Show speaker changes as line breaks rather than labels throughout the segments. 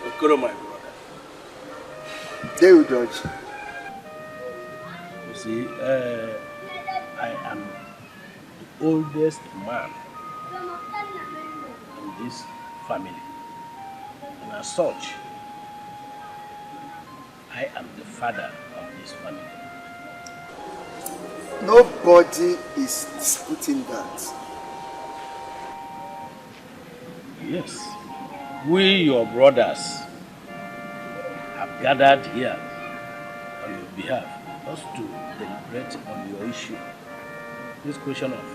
Okoro, my brother.
There you judge.
You see, I am the oldest man in this family. And as such, I am the father of this family.
Nobody is disputing that.
Yes, we, your brothers, have gathered here on your behalf just to deliberate on your issue. This question of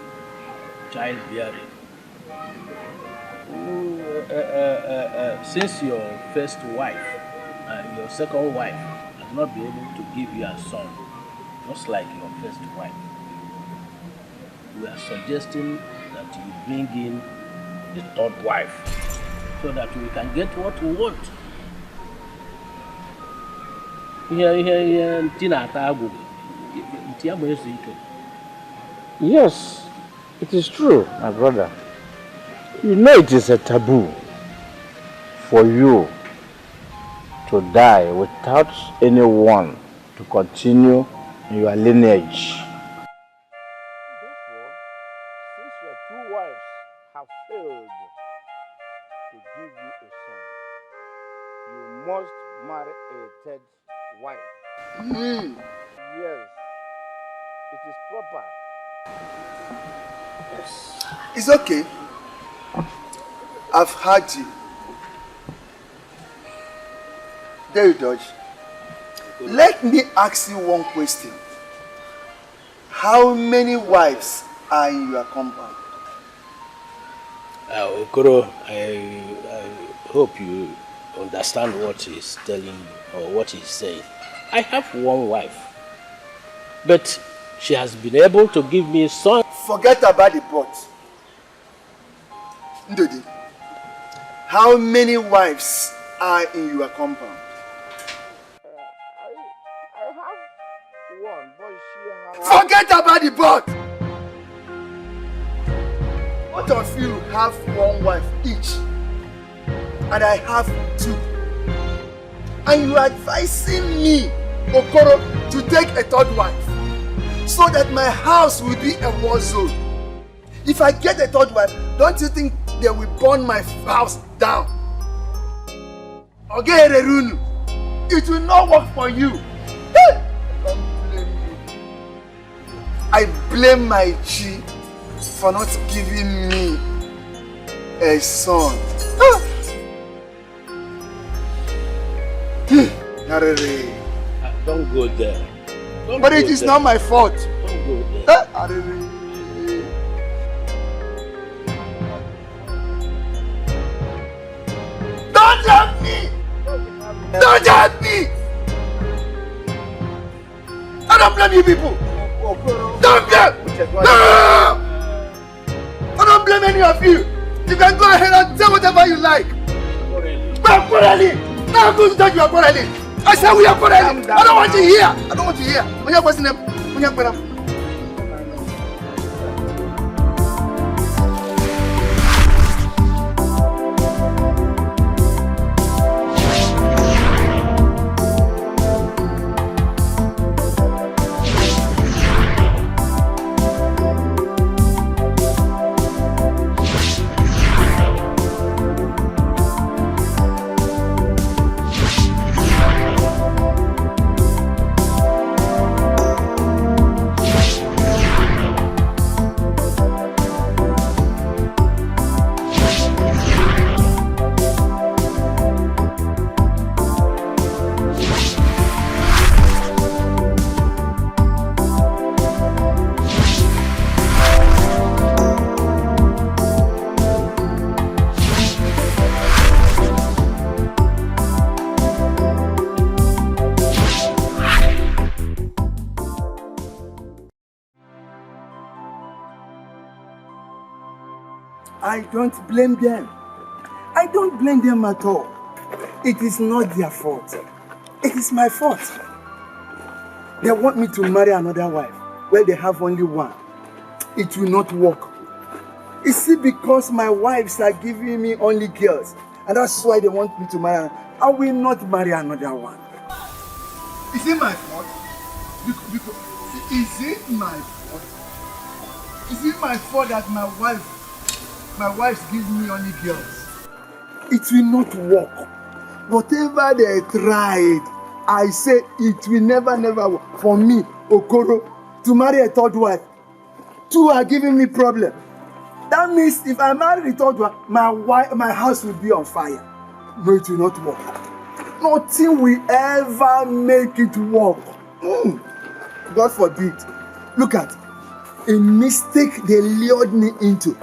childbearing. Since your first wife and your second wife has not been able to give you a son, just like your first wife, we are suggesting that you bring in the third wife so that we can get what we want.
Yes, it is true, my brother. You know it is a taboo for you to die without anyone to continue your lineage. Therefore, since your two wives have failed to give you a son, you must marry a third wife. Yes, it is proper.
Yes. It's okay. I've heard you. There you dodge. Let me ask you one question. How many wives are in your compound?
Okoro, I hope you understand what he's telling you or what he's saying. I have one wife, but she has been able to give me a son.
Forget about the pot. Ndodi, how many wives are in your compound?
I have one, but she has...
Forget about the pot! Both of you have one wife each, and I have two. And you are advising me, Okoro, to take a third wife, so that my house will be a war zone. If I get a third wife, don't you think they will burn my house down? Okay, Rerunu, it will not work for you. Don't blame you. I blame my G for not giving me a son.
Don't go there.
But it is not my fault.
Don't go there.
Don't help me! Don't help me! I don't blame you people! Don't blame! No! I don't blame any of you! You can go ahead and say whatever you like! We are quarreling! Now I'm going to talk you are quarreling! I said we are quarreling! I don't want you here! I don't want you here! When you're questioning them, when you're questioning them. I don't blame them. I don't blame them at all. It is not their fault. It is my fault. They want me to marry another wife when they have only one. It will not work. You see, it because my wives are giving me only girls? And that's why they want me to marry. I will not marry another one. Is it my fault? Is it my fault? Is it my fault that my wives give me only girls? It will not work. Whatever they tried, I say it will never work. For me, Okoro, to marry a third wife, 2 are giving me problem. That means if I marry the third one, my house will be on fire. No, it will not work. Nothing will ever make it work. God forbid. Look at a mistake they lured me into.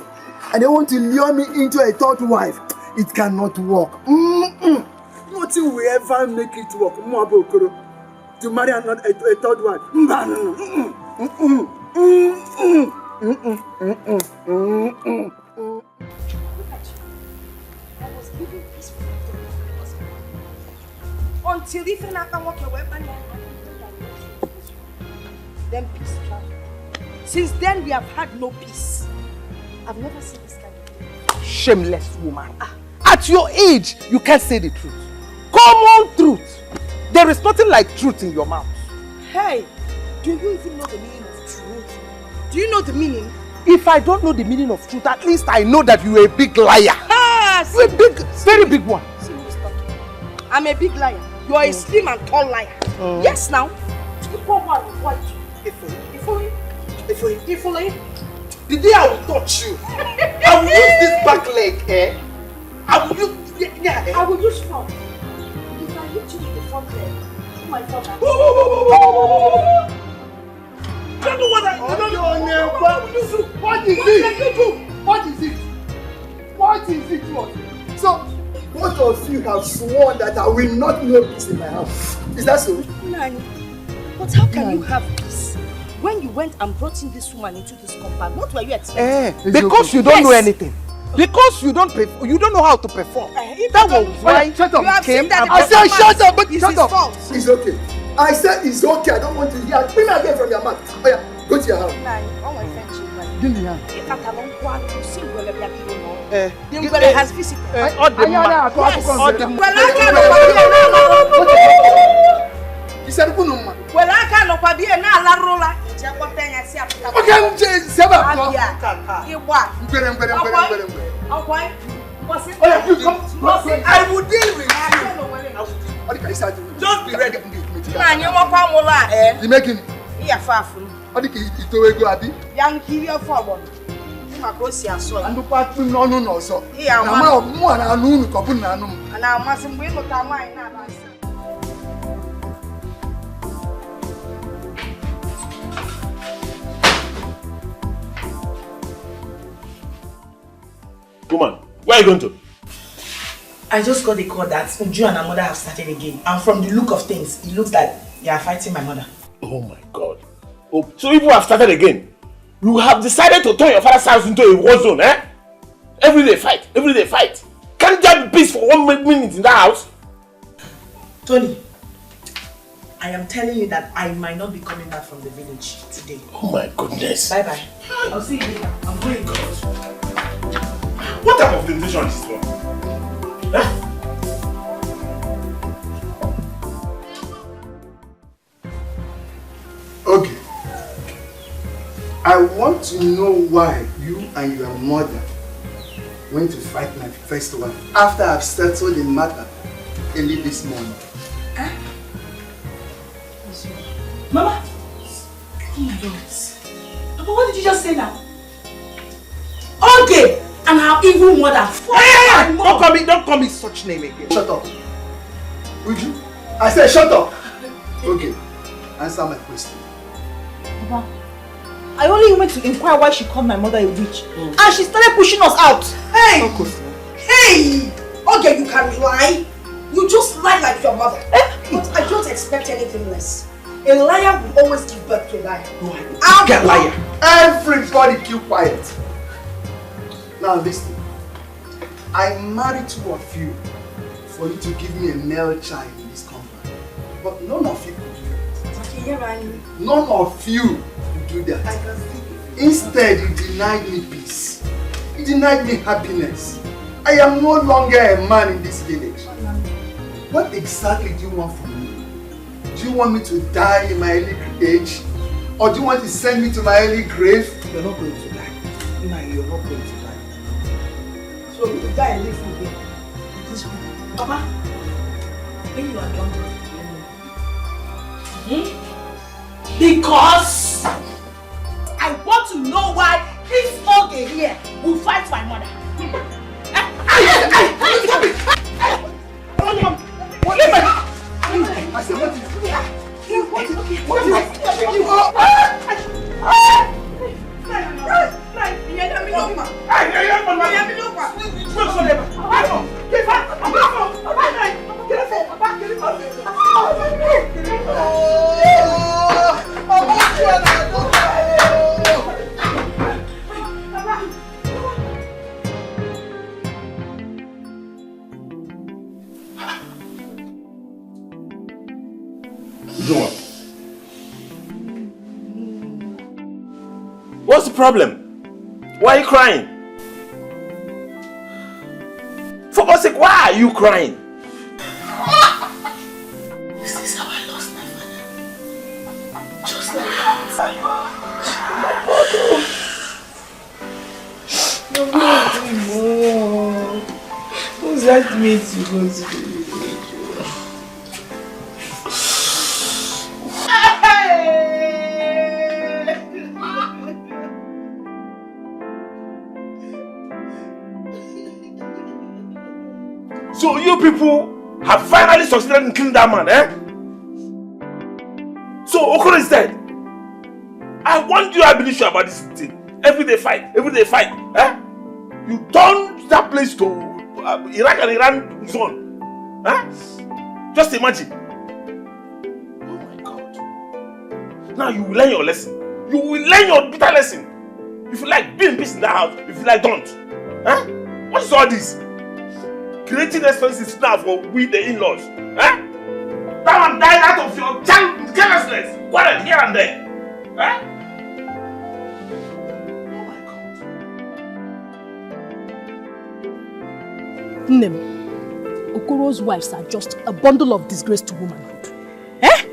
And they want to lure me into a third wife. It cannot work. Nothing will ever make it work. To marry a third wife.
Look at you. I was giving peace for until if I can walk your weapon, then peace travel. Since then we have had no peace. I've never seen this kind of thing.
Shameless woman. At your age, you can't say the truth. Common truth. There is nothing like truth in your mouth.
Hey, do you even know the meaning of truth? Do you know the meaning?
If I don't know the meaning of truth, at least I know that you are a big liar. You're a big, very big one.
See who's talking. I'm a big liar. You are a slim and tall liar. Yes, now.
The day I will touch you, I will use this back leg, I will use,
I will use front. If I hit you with the front leg, oh my God.
Don't know what I
What is it? So, both of you have sworn that I will not know peace in my house. Is that so?
Nani, but how can you have peace when you went and brought in this woman into this compound? What were you expecting?
Because you don't know anything. Because you don't know how to perform. That was why
shut up.
You came and
I said shut up, but
it's
shut
his
up.
fault.
It's okay. I said it's okay. I don't want to hear. Bring me again from your mouth. Oh yeah, go to your house.
Nani, all my friends,
Give me hand.
the umbrella has visited.
Yes.
You said no.
Well, I can't be a roller.
I will deal with you. Just be ready.
You making
Yeah, far from young here forward.
and no so.
Yeah,
and
I mustn't win with our mind now.
Woman, where are you going to?
I just got the call that Uju and her mother have started again. And from the look of things, it looks like they are fighting my mother.
Oh my God. Oh, so people have started again? You have decided to turn your father's house into a war zone, eh? Every day fight. Can't there be peace for 1 minute in that house?
Tony, I am telling you that I might not be coming back from the village today.
Oh my goodness.
Bye-bye. I'll see you later. I'm going.
What type of temptation is this one? Huh?
Okay. I want to know why you and your mother went to fight my first wife after I've settled the matter early this morning.
Huh? Mama? Oh my God. Papa, what did you just say now? Okay! And her evil mother.
Hey! Don't call me such name again.
Shut up. Would you? I said shut up. Okay. Answer my question.
Papa, I only went to inquire why she called my mother a witch. And she started pushing us out.
Hey! Hey! Okay, you can lie. You just lie like your mother. But I don't expect anything less. A liar will always give birth to a liar.
Get liar.
Everybody keep quiet. Now listen. I married 2 of you for you to give me a male child in this compound. But none of you could do that. None of you could do that. Instead, you denied me peace. You denied me happiness. I am no longer a man in this village. What exactly do you want from me? Do you want me to die in my early age? Or do you want to send me to my early grave?
You're not going to die. No, you're not going to die. So you will die and live from here. This way.
Papa, when you are done, because I want to know why this Oge here will fight my mother.
What's the problem? Why are you crying? For God's sake, why are you crying?
This is how I lost my father. Just like that.
No. Who's that me to go to the village?
So you people have finally succeeded in killing that man, eh? So Okoro is dead. I want you to be sure about this thing. Everyday fight, eh? You turned that place to Iraq and Iran zone, eh? Just imagine. Oh my God. Now you will learn your lesson. You will learn your bitter lesson. If you like, be in peace in that house. If you like, don't. Eh? What is all this? Creating expenses now for we the in-laws. Eh? That one died out of your carelessness. Quarrel here and there. Eh? Oh my God.
Nnem, Okoro's wives are just a bundle of disgrace to womanhood. Eh?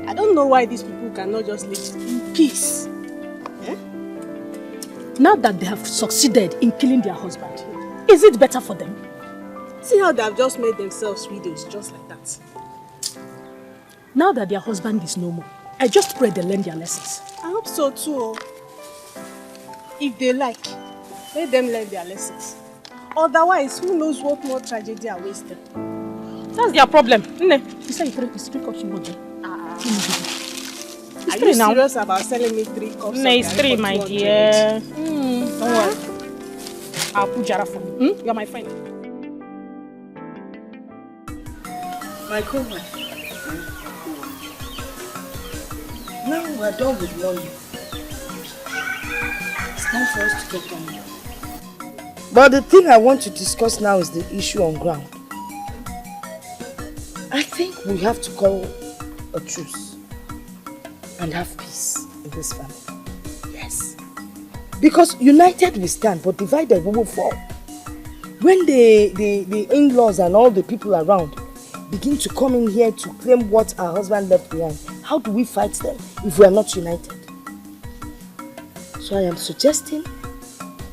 I don't know why these people cannot just live in peace. Eh?
Now that they have succeeded in killing their husband, is it better for them?
See how they have just made themselves widows just like that.
Now that their husband is no more, I just pray they learn their lessons.
I hope so too. If they like, let them learn their lessons. Otherwise, who knows what more tragedy awaits them.
That's their problem. You say you drink cups of water.
Are you serious about selling me 3 cups?
No, it's 3, my dear. Don't worry. I'll put Jara for you. You're my friend.
My co-wife. Now we're done with lawyer. It's time for us to get on. But the thing I want to discuss now is the issue on ground. I think we have to call a truce and have peace in this family. Yes. Because united we stand, but divided we will fall. When the in-laws and all the people around begin to come in here to claim what our husband left behind, how do we fight them if we are not united? So I am suggesting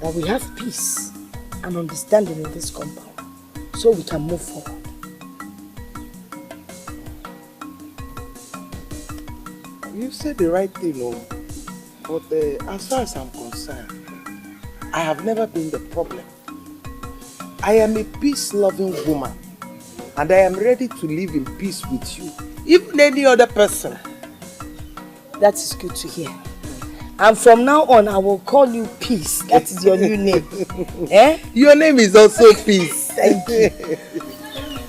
that we have peace and understanding in this compound so we can move forward.
You said the right thing, but as far as I'm concerned, I have never been the problem. I am a peace-loving woman, and I am ready to live in peace with you, even any other person.
That is good to hear. And from now on, I will call you Peace. That is your new name. Eh?
Your name is also Peace.
Thank you.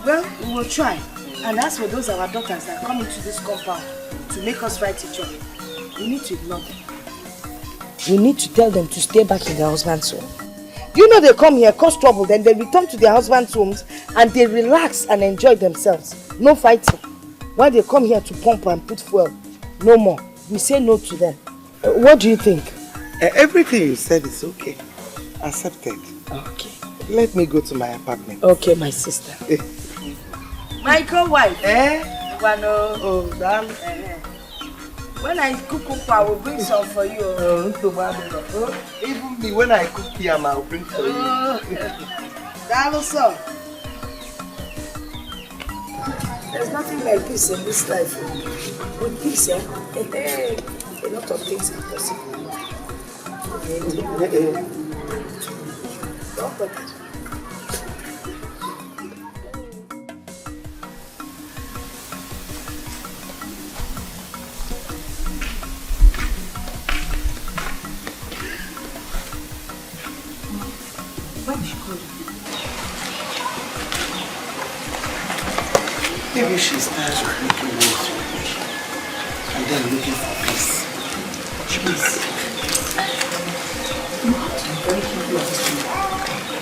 Well, we will try. And as for those our daughters that come into this compound to make us fight each other, we need to ignore them. We need to tell them to stay back in their husband's home. You know they come here, cause trouble, then they return to their husband's homes and they relax and enjoy themselves. No fighting. While they come here to pump and put fuel, no more. We say no to them. What do you think?
Everything you said is okay. Accepted.
Okay.
Let me go to my apartment.
Okay, my sister. My co-wife.
Oh, darling.
When I cook, I will bring some for you.
Even me, when I cook yam, I'll bring for you.
That also. There's nothing like peace in this life. With peace, a lot of things are possible. Don't forget.
Maybe she's tired of making waves with me and then looking for peace. Peace.
You have to be very careful of this woman.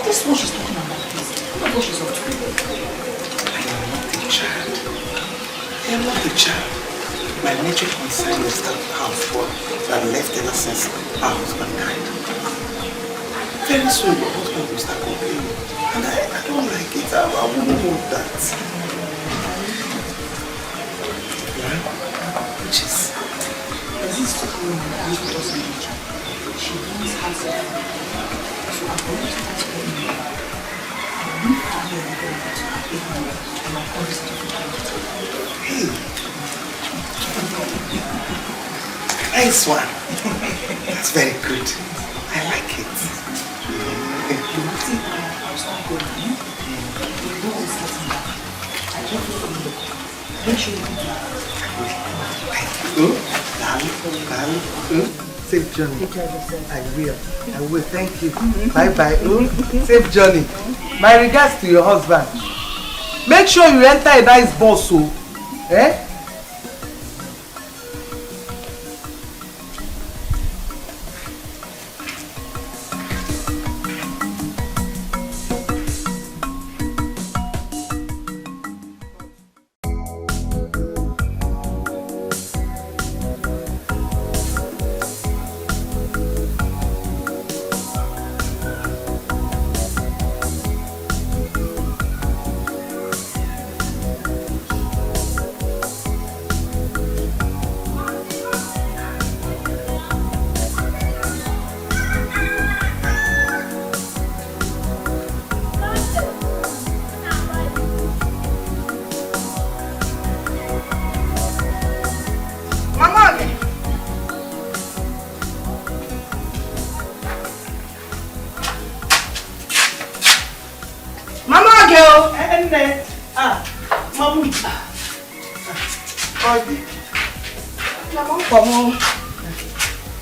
This is what she's talking about, peace. Look at what she's up to.
I am not a child. I am not a child. My nature concern is that houseboy that left ever since our husband died. Very soon your husband will start complaining. And I don't like it. I wouldn't want that. Which is...
There's this woman that lives with us in nature. She runs herself. So I'm going to ask her in the I'll leave her here and go to her ignorant and my honest difficulty.
Hey! Nice one! That's very good. I like it.
You will see I'll start going. You know what's getting back. I just look at the make sure you do that.
Safe journey. I will. Thank you. Bye bye. Safe journey. My regards to your husband. Make sure you enter a nice bus, so. Eh?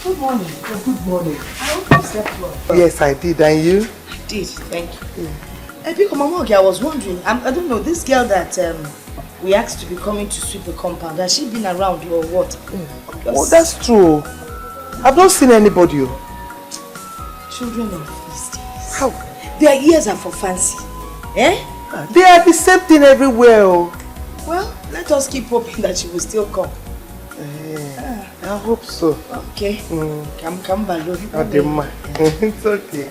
Good morning.
Oh, good morning.
I hope you slept well.
Yes, I did. And you?
I did, thank you. Because Mama, I was wondering, I don't know, this girl that we asked to be coming to sweep the compound, has she been around or what?
Oh, that's true. I've not seen anybody.
Children of these days.
How?
Their ears are for fancy. Eh?
They are the same thing everywhere.
Well, let us keep hoping that she will still come.
I hope so.
Okay. Come, Balo.
It's okay.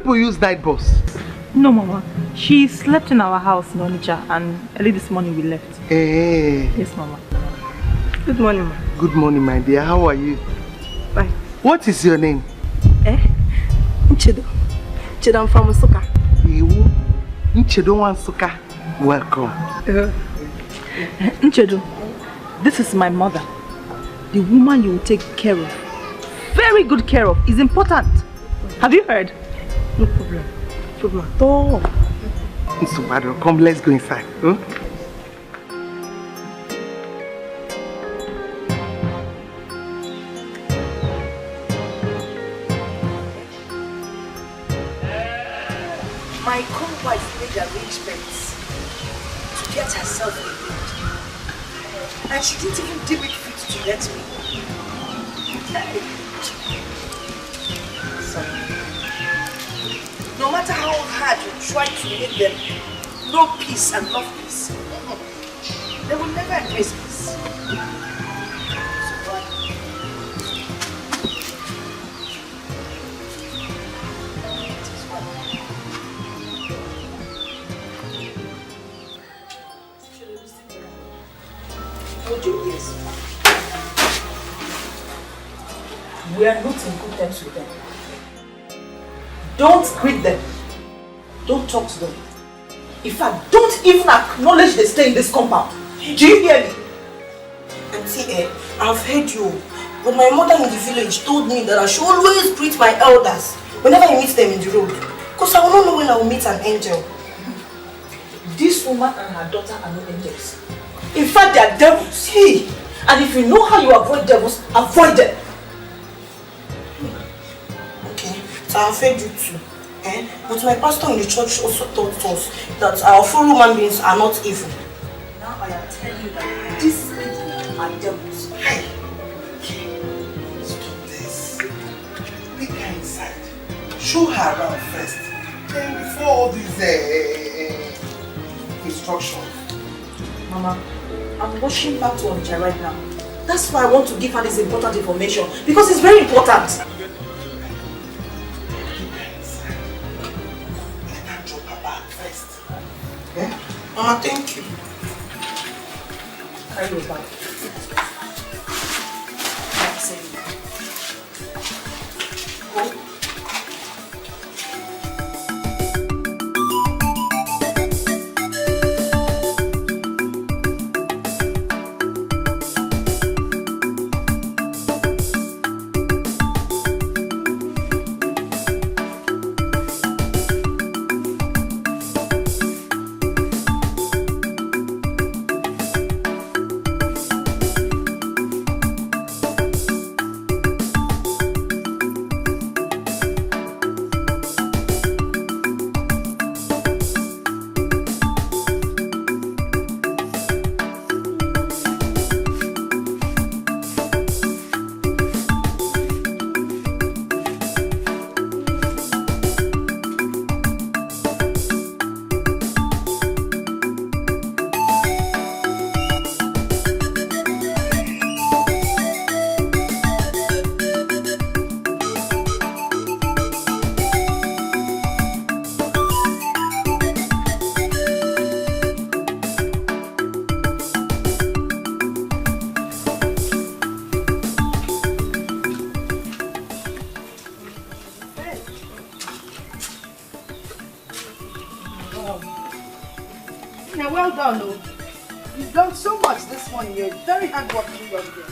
Use night bus?
No, Mama. She slept in our house in Onitsha and early this morning we left.
Hey.
Yes, Mama.
Good morning, Ma.
Good morning, my dear. How are you?
Fine.
What is your name?
Nchedo. Nchedo, I'm from Nsukka.
Nchedo Nsukka. Welcome.
Nchedo,
This is my mother. The woman you will take care of. Very good care of. Is important. Have you heard?
No problem. No problem at all. So, come, let's go inside. Huh?
My co-wife made arrangements to get herself a maid. And she didn't even deem it fit to let me. So, no matter how hard you try to make them know peace and love peace, they will never embrace peace.
We are not in good terms with them. Don't greet them. Don't talk to them. In fact, don't even acknowledge they stay in this compound. Do you hear me?
Auntie, I've heard you. But my mother in the village told me that I should always greet my elders whenever I meet them in the road. Because I will not know when I will meet an angel.
This woman and her daughter are not angels. In fact, they are devils. Hey. And if you know how you avoid devils, avoid them.
Okay, so I've heard you too. But my pastor in the church also taught us that our full human beings are not evil.
Now I am telling you that these people are devils.
Hey! Stop this. Take her inside. Show her around first. Then before all these instructions.
Mama, I'm rushing back to Onitsha right now. That's why I want to give her this important information. Because it's very important.
Mama, thank you.
Carry your bag. Go.
Very hard-working young girl.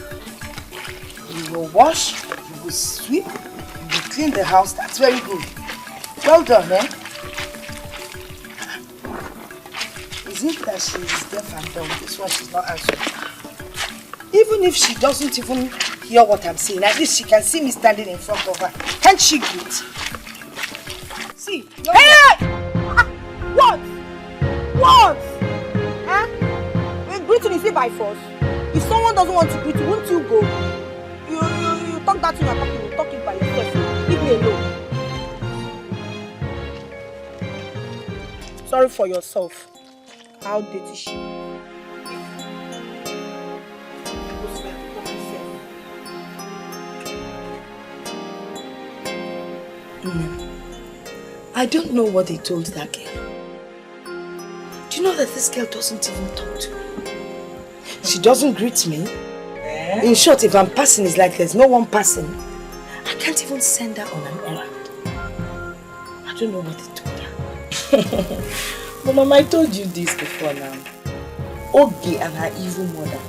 You will wash, you will sweep, you will clean the house. That's very good. Well done, eh? Is it that she is deaf and dumb? This one she's not answering. Even if she doesn't even hear what I'm saying, at least she can see me standing in front of her. Can't she greet? See?
Hey! What? What? Huh? Greeting is it by force? If someone doesn't want to greet you, won't you go? You talk that in your pocket, you talk it by yourself. Leave me alone. Sorry for yourself. How dirty she.
I don't know what they told that girl. Do you know that this girl doesn't even talk to me? She doesn't greet me. In short, if I'm passing, it's like there's no one passing. I can't even send her on an errand. I don't know what they told her.
But Mama, I told you this before now.
Oge and her evil mother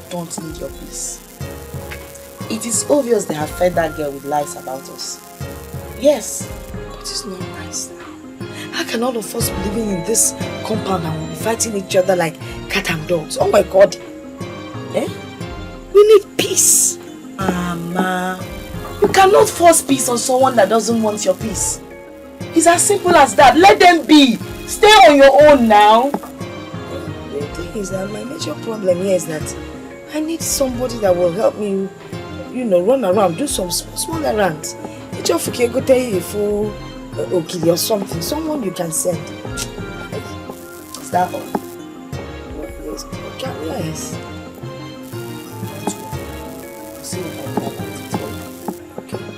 don't need your peace. It is obvious they have fed that girl with lies about us. Yes, but it's not nice now. How can all of us be living in this compound and we'll be fighting each other like cat and dogs? Oh my God. Eh? We need peace. Mama, you cannot force peace on someone that doesn't want your peace. It's as simple as that. Let them be. Stay on your own now. The thing is that my major problem here is that I need somebody that will help me, you know, run around, do some small errands. Just go tell you for Okili or something. Someone you can send. Is that all? Yes. See if I can.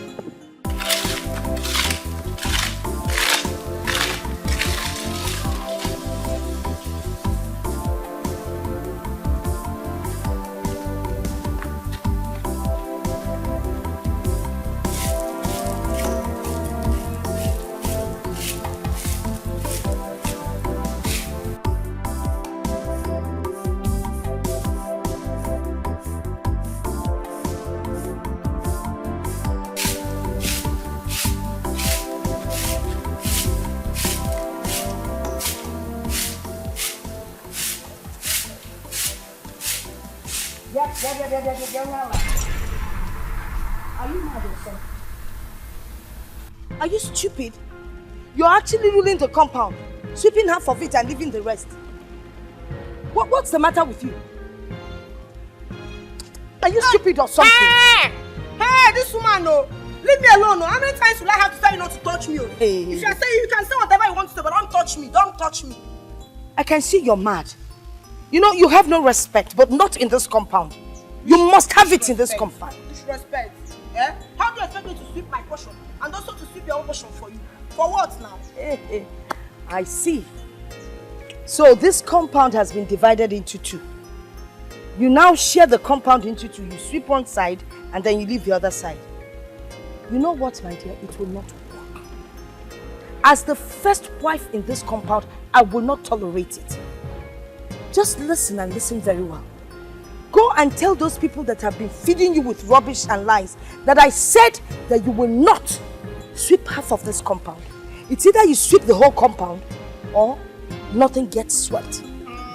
Are you mad or something? Are you stupid? You're actually ruling the compound, sweeping half of it and leaving the rest. What's the matter with you? Are you stupid or something?
Hey, this woman, no. Leave me alone, no. How many times will I have to tell you not to touch me?
Hey.
If you're saying you can say whatever you want to say, but don't touch me. Don't touch me.
I can see you're mad. You know, you have no respect, but not in this compound. You must have it in this compound.
Disrespect. Eh? How do you expect me to sweep my portion and also to sweep your own portion for you? For what now?
I see. So this compound has been divided into two. You now share the compound into two. You sweep one side and then you leave the other side. You know what, my dear? It will not work. As the first wife in this compound, I will not tolerate it. Just listen and listen very well. Go and tell those people that have been feeding you with rubbish and lies that I said that you will not sweep half of this compound. It's either you sweep the whole compound or nothing gets swept.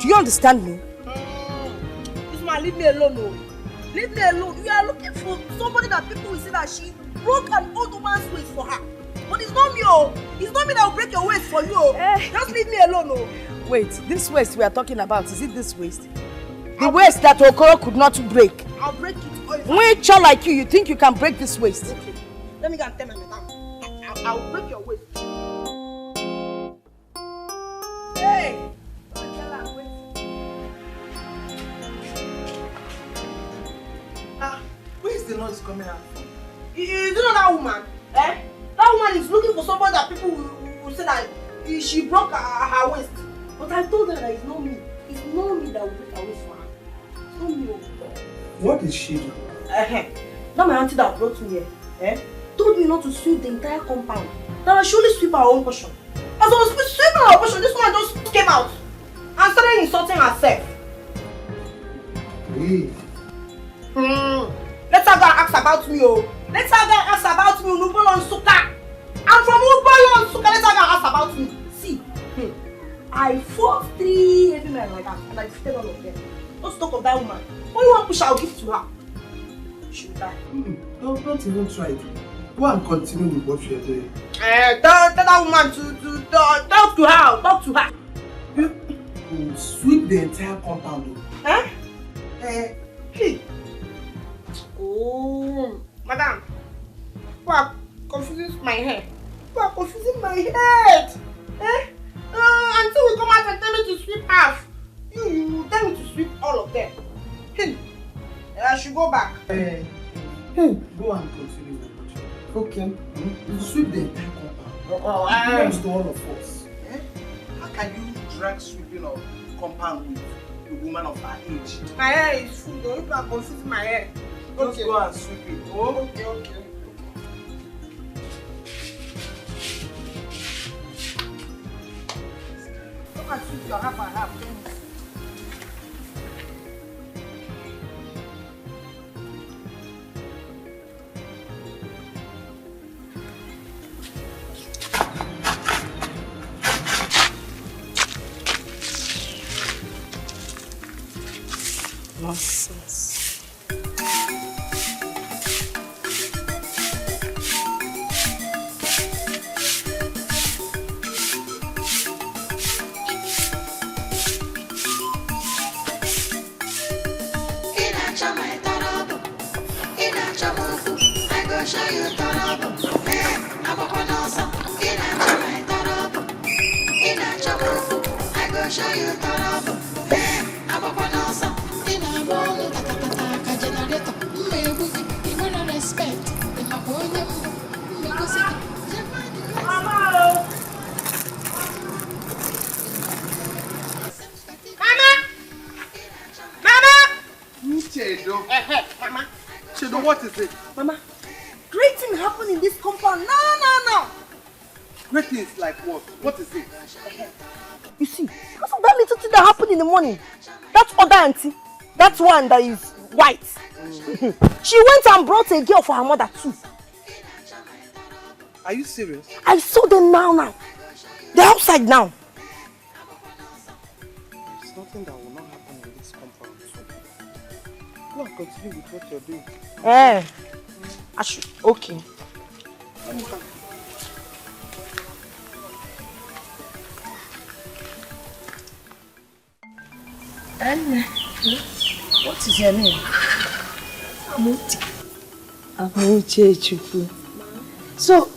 Do you understand me?
This man, leave me alone, no. Leave me alone. You are looking for somebody that people will say that she broke an old woman's waist for her. But it's not me, oh. It's not me that will break your waist for you, oh. Just leave me alone, oh.
Wait, this waist we are talking about, is it this waist? The waist that Okoro could not break.
I'll break it.
When child like you think you can break this waist?
Okay. Let me go and tell my madam. I'll break your waist. Hey!
Where is the noise coming out from?
You don't know that woman? Eh? That woman is looking for somebody that people will say that she broke her waist. But I told her that it's not me. It's not me that will break her waist for her. It's not me.
What did she do?
Now my auntie that brought me here, told me not to sweep the entire compound. That I should only sweep our own portion. As I was sweeping our portion, this one just came out and started insulting herself.
Hey.
Let her go and ask about me, oh. Let her go and ask about me, Unubolon Suka. I'm from Unubolon Suka. Let her go and ask about me. See, I fought 3 heavy men like that and I defeated all of them. Don't talk of that woman. What you want push, I'll give to her. She will die.
Don't even try it. Go and continue with what you're doing.
Tell that woman to talk to her. Talk to her.
You will sweep the entire compound.
Hey. Oh, madam. You are confusing my hair. You are confusing my head. Until we come out and tell me to sweep half. You tell me to sweep all of them. I should go back.
Go and continue with what you're doing. Okay. You sweep the entire compound. It belongs to all of us. How can you drag sweeping of compound with a woman of her age?
My hair is full. Don't you are confusing my hair.
Just go and sweep it. Oh?
Okay. Come and sweep your half and half.
Nonsense.
Show you Torobo, man, I'm a Panosa, in a Torobo, in a Chabu, I go show you Torobo, man, I'm a Panosa, in a ball, Tata, generator, maybe, you will respect, in a boy, because
Mama! Chedo, what is it?
Mama, great thing happened in this compound. No.
Great things like what? What is it?
You see, because of that little thing that happened in the morning, that other auntie, that one that is white, she went and brought a girl for her mother too.
Are you serious?
I saw them now. They're outside now.
There's nothing that will not happen in this compound. So go and continue with what you're doing.
I should. Okay.
And what is your name? Amuche Chukwu. So,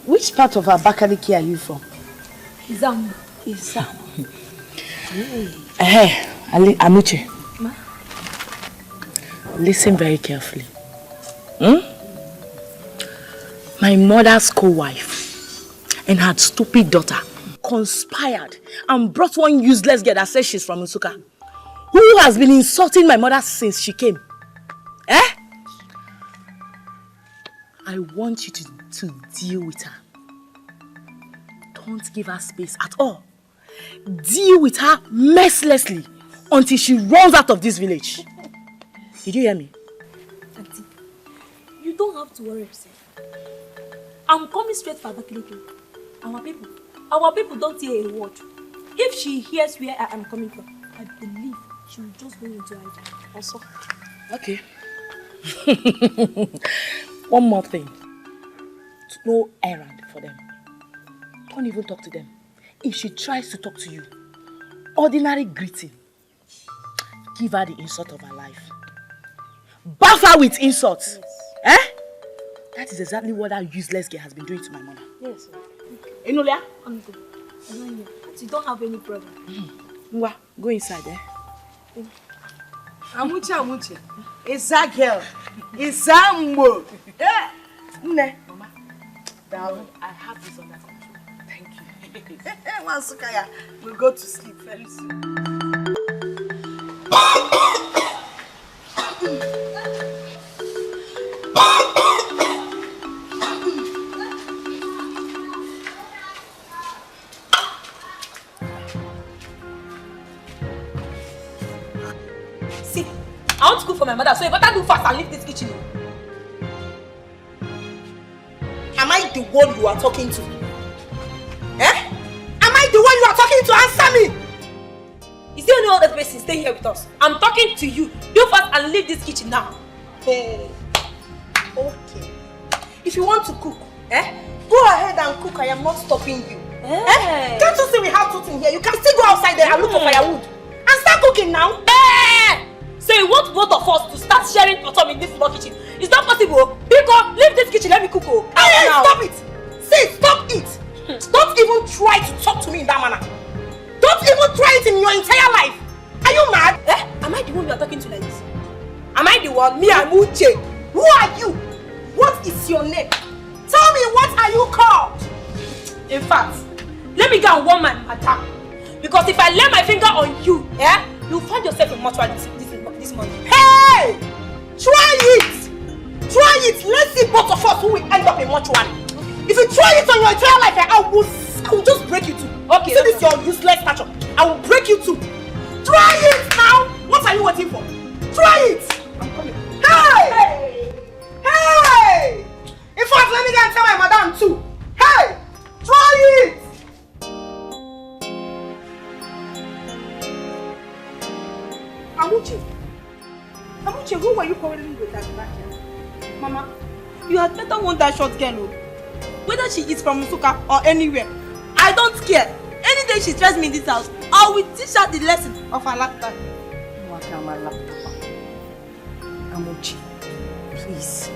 which part of Abakaliki are you from?
Izam.
Amuche. Listen very carefully. My mother's co-wife and her stupid daughter conspired and brought one useless girl that says she's from Nsukka, who has been insulting my mother since she came. I want you to deal with her. Don't give her space at all. Deal with her mercilessly until she runs out of this village. Did you hear me?
Auntie, you don't have to worry yourself. I'm coming straight for Abakaliki. Our people don't hear a word. If she hears where I am coming from, I believe she will just go into hiding. Also.
Okay. One more thing. No errand for them. Don't even talk to them. If she tries to talk to you, ordinary greeting. Give her the insult of her life. Buff her with insults. Yes. That is exactly what that useless girl has been doing to my mother.
Yes, sir.
Okay. Enolia?
I'm good. You don't have any problem.
Mwa, go inside there.
Amuche. It's that girl. It's that mbo.
Mama, darling, I have this under control. Thank you.
Once Sukaya, we'll go to sleep very soon.
See, I want to cook for my mother, so you better do fast and leave this kitchen.
Am I the one you are talking to? Am I the one you are talking to? Answer me!
Is there any other person staying here with us? I'm talking to you. Do fast and leave this kitchen now.
Hey. Okay. If you want to cook, go ahead and cook. I am not stopping you.
Hey.
Can't you see we have two things here? You can still go outside there and look for firewood. And start cooking now.
Hey! So you want both of us to start sharing bottom in this small kitchen? It's not possible. Biko, leave this kitchen, let me cook.
Hey, stop it! See, stop it! Don't even try to talk to me in that manner. Don't even try it in your entire life. Are you mad?
Am I the one you are talking to like this?
Am I the one? Me, Amuche. Who are you? What is your name? Tell me, what are you called?
In fact, let me go and warn my madam. Because if I lay my finger on you, you'll find yourself in mortuary this morning.
Hey! Try it! Try it! Let's see both of us who will end up in mortuary. If you try it on your entire life, I will just break you too.
Okay.
See this your useless stature. I will break you too. Try it now! What are you waiting for? Try it! I'm coming. Hey! Hey! In fact, let me go and tell my madam too. Hey! Try it! Amuche,
who were you quarreling with that girl? Mama, you had better want that short girl. Whether she is from Musuka or anywhere, I don't care. Any day she tries me in this house, I will teach her the lesson of her lifetime.
Amochi, please.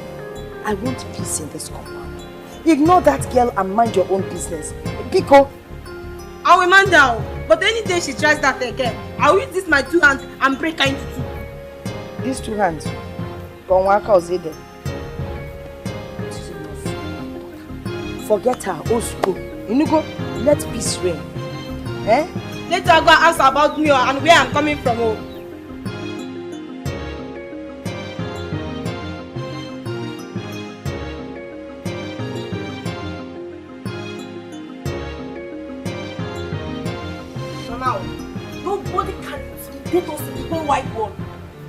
I want peace in this compound. Ignore that girl and mind your own business. Biko.
I will mind her, but any day she tries that again, I will use this my 2 hands and break her into 2.
These 2 hands. Forget her, old school. You go, let peace reign. Eh?
Let her go and ask about me and where I'm coming from. Mama, nobody can intimidate us in the whole wide world.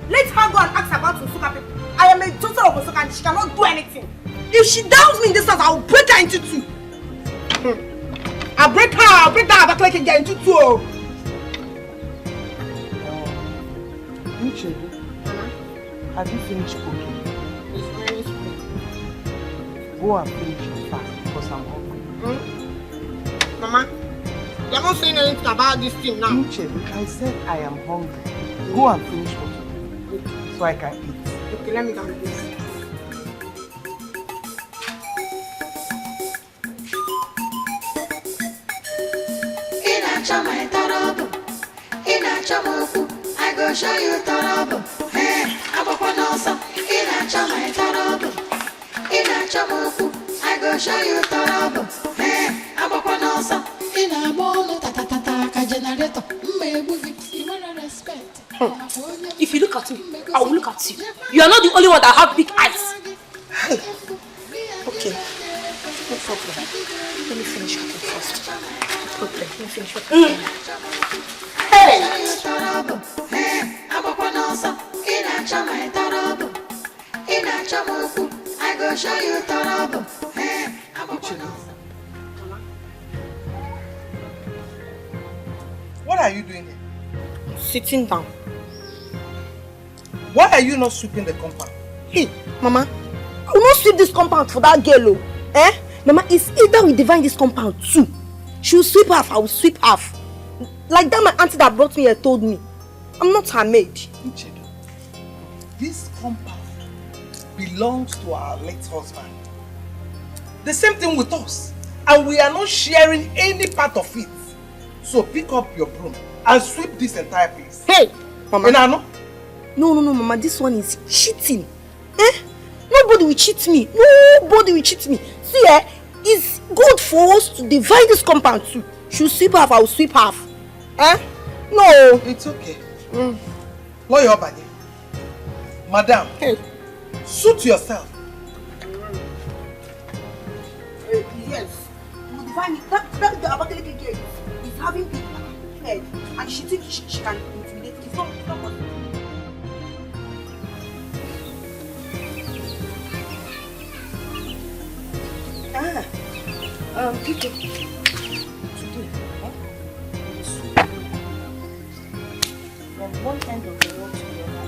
Let her go and ask about Musuka people. I am a daughter of Musuka and she cannot do anything. If she doubts me in this house, I will break her into 2. I'll break her back like again into 2.
Nchedo, have you finished cooking?
It's very sweet.
Go and finish it fast because I'm hungry.
Mama, you're not saying anything about this thing now.
Nchedo, I said I am hungry. Go and finish what you do so I can eat.
Okay, let me go and do this.
My torobo, in a chamoku, I go show you torobo. Hey, I'm up on also. In a my torobo, in a chamoku, I go show you torobo. Hey, I'm up on also. In a bolo, ta ta ta ta, ka generator. Maybe you wanna respect.
If you look at me, I will look at you. You are not the only one that have big eyes.
Hey. Okay, no problem. Let me finish cooking first. Let me finish what
Hey! I go show you torobo.
What are you doing here?
Sitting down.
Why are you not sweeping the compound?
Hey, Mama, I will not sweep this compound for that girl. Eh? Mama, it's either we divide this compound too. She will sweep half, I will sweep half. Like that my auntie that brought me here told me. I'm not her maid.
Nchedo, this compound belongs to our late husband. The same thing with us. And we are not sharing any part of it. So pick up your broom and sweep this entire place.
Hey, Mama.
Enano?
No, Mama, this one is cheating. Eh? Nobody will cheat me. Nobody will cheat me. See, it's good for us to divide this compound too. She'll sweep half, I will sweep half. Eh? No.
It's okay. Lawyer Obade. Madam,
hey,
suit yourself.
Yes. You divide it. That the Abakaliki girl is having big head and she thinks she can intimidate. It's not possible.
Dikeh. Today, from one end of the road to the other,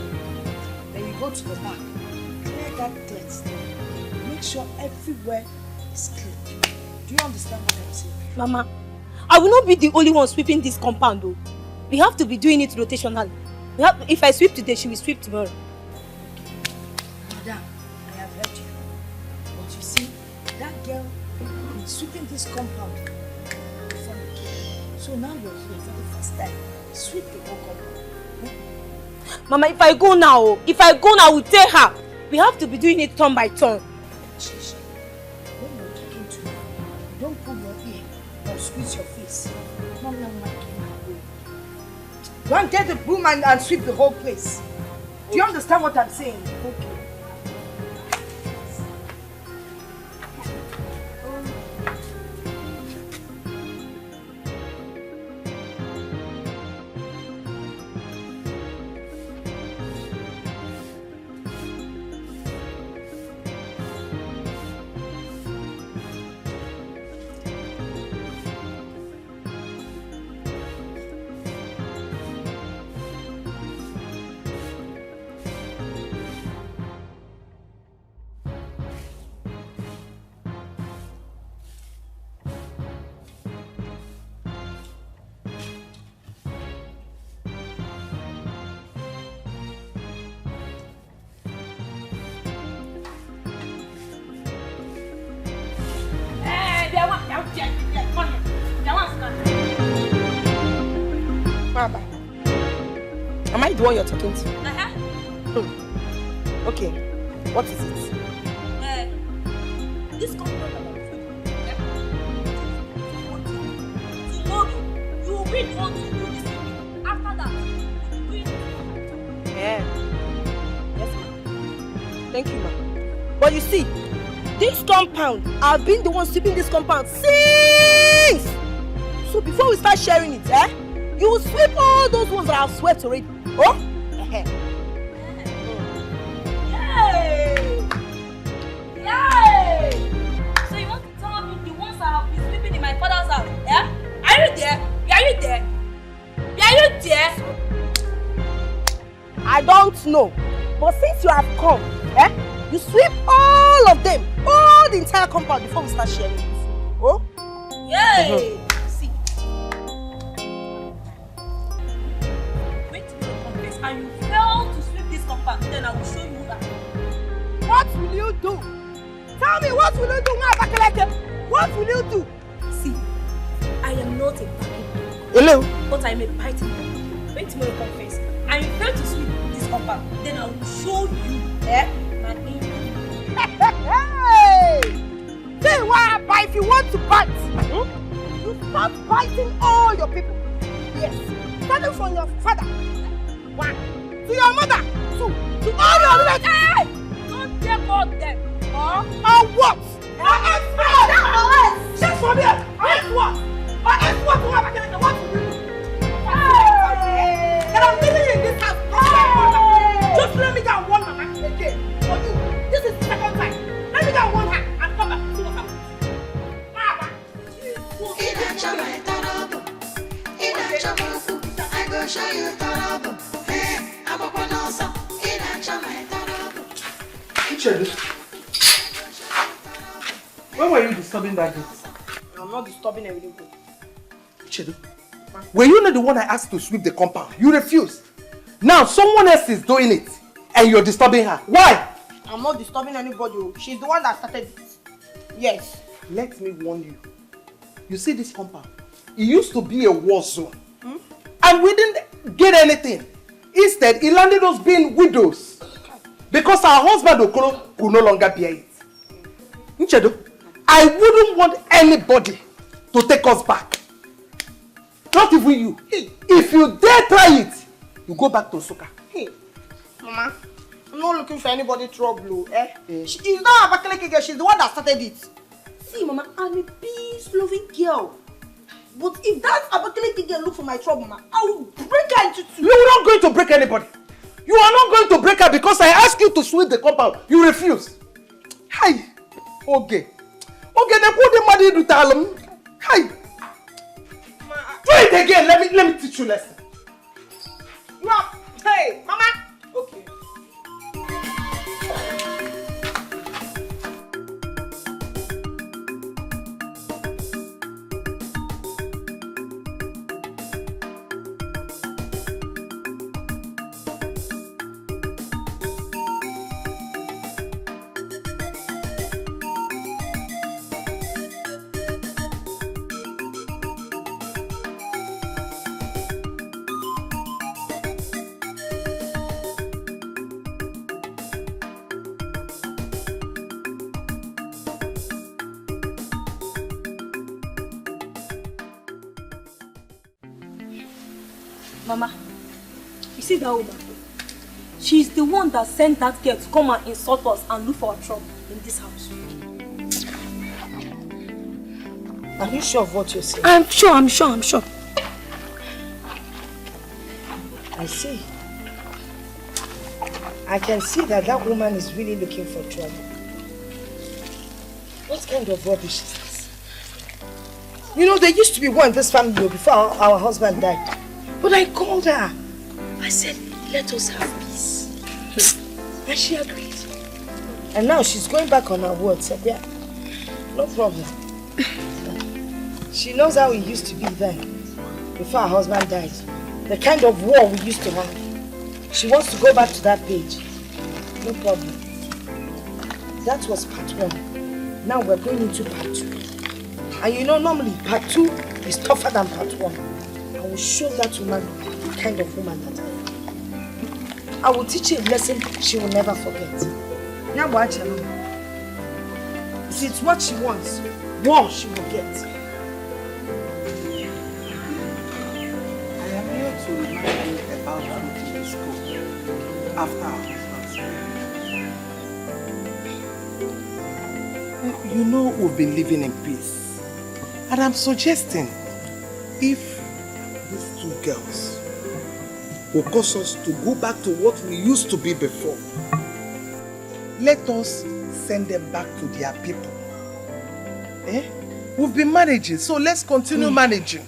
then you go to the back, clear that dirt, make sure everywhere is clean. Do you understand what I'm saying?
Mama, I will not be the only one sweeping this compound though. We have to be doing it rotationally. If I sweep today, she will sweep tomorrow.
Madam, I have heard you. But you see, that girl is sweeping this compound before you came. So now you're here for the first time. Sweep the whole compound.
Mama, if I go now, I will tell her. We have to be doing it turn by turn.
Shishi, when you're talking to me, don't pull your ear or squeeze your face. No, go and get the broom and sweep the whole place. Do you understand what I'm saying? Okay.
Baba, am I the one you're talking to? Okay, what is it?
This compound about tomorrow, you will be the one to do this thing. After that, you will do it.
Yeah. Yes, ma'am. Thank you, ma'am. But you see, this compound, I've been the one sweeping this compound since. So before we start sharing it, you will sweep all those ones that I've swept already. Oh?
Yay! Yay! So you want to tell me the ones that have been sleeping in my father's house? Yeah? Are you there? Are you there? Are you there?
I don't know. But since you have come, you sweep all of them, all the entire compound before we start sharing it. Oh?
Yay! See. Wait till you confess and you fail to sweep this compound, then I will show you that.
What will you do? Tell me, what will you do, Abakaleke? What will you do?
See, I am not a backing dog.
Hello?
But I am a biting dog. Wait till you confess and you fail to sweep this compound, then I will show you my aim.
Hey! Say why, but if you want to bite, you start biting all your people. Yes. Starting from your father. 1. To your mother. 2. To all your relatives.
Hey! Don't dare call them.
Or what? Or Check for me. Or what? Or what? What will you do? And I'm living in this house. Just let me get one mama again. For you. This is the second time. Let me get one hand and come back. See what happens.
I go show you Torobo. Hey, I'm up on awesome.
When were you disturbing that gate?
I'm not disturbing everything.
Chedu, were you not the one I asked to sweep the compound? You refused. Now someone else is doing it and you're disturbing her. Why?
I'm not disturbing anybody. She's the one that started it. Yes.
Let me warn you. You see this compound? It used to be a war zone. And we didn't get anything. Instead, it landed us being widows. Because our husband Okoro could no longer bear it. Nchedo, I wouldn't want anybody to take us back. Not even you. If you dare try it, you go back to Nsukka.
Hey, Mama, I'm not looking for anybody trouble. She's not a Abakaleke girl. She's the one that started it. See, Mama, I'm a peace-loving girl. But if that Abakaleke girl look for my trouble, Mama, I will break her into two.
You are not going to break anybody. You are not going to break her because I asked you to sweep the compound. You refuse. Hi. Okay. Okay, then put the money to tell him. Hi. Do it again. Let me teach you a lesson.
Hey, Mama. Okay.
Mama, you see that woman? She's the one that sent that girl to come and insult us and look for our trouble in this house.
Are you sure of what you're saying?
I'm sure.
I see. I can see that woman is really looking for trouble. What kind of rubbish is this? You know, there used to be one in this family before our husband died. But I called her. I said, let us have peace. And she agreed. And now she's going back on her word. Said, yeah, no problem. She knows how it used to be then, before her husband died. The kind of war we used to have. She wants to go back to that page. No problem. That was part 1. Now we're going into part 2. And you know, normally part 2 is tougher than part 1. I will show that woman the kind of woman that I am. I will teach her a lesson she will never forget. Now watch her. If it's what she wants, more she will get.
I am here to remind you about what you spoke after our husband's death. You know we've been living in peace. And I'm suggesting if these 2 girls will cause us to go back to what we used to be before, let us send them back to their people. We've been managing, so let's continue managing.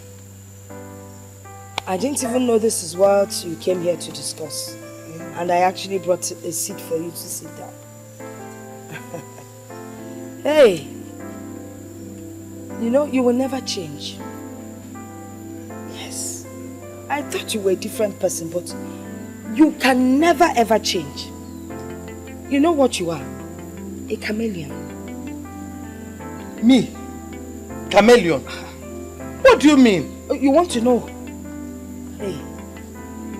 I didn't even know this is what you came here to discuss. And I actually brought a seat for you to sit down. Hey, you know, you will never change. Yes, I thought you were a different person, but you can never ever change. You know what you are? A chameleon.
Me? Chameleon? What do you mean?
You want to know? Hey,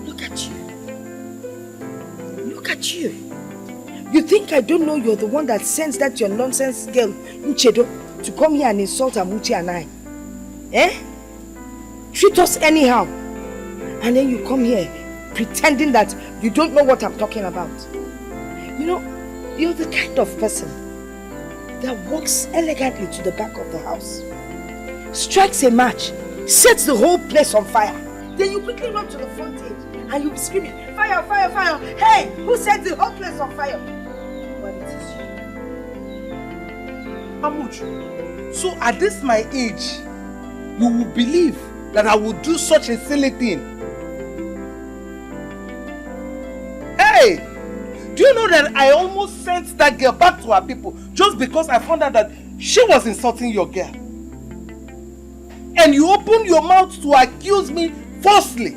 look at you. Look at you. You think I don't know you're the one that sends that your nonsense girl, Nchedo, to come here and insult Amuchi and I? Treat us anyhow. And then you come here pretending that you don't know what I'm talking about. You know, you're the kind of person that walks elegantly to the back of the house, strikes a match, sets the whole place on fire. Then you quickly run to the front edge and you'll be screaming, fire, fire, fire. Hey, who set the whole place on fire? But it is you.
Amuchi, so at this my age, you will believe that I would do such a silly thing? Hey! Do you know that I almost sent that girl back to her people just because I found out that she was insulting your girl? And you opened your mouth to accuse me falsely.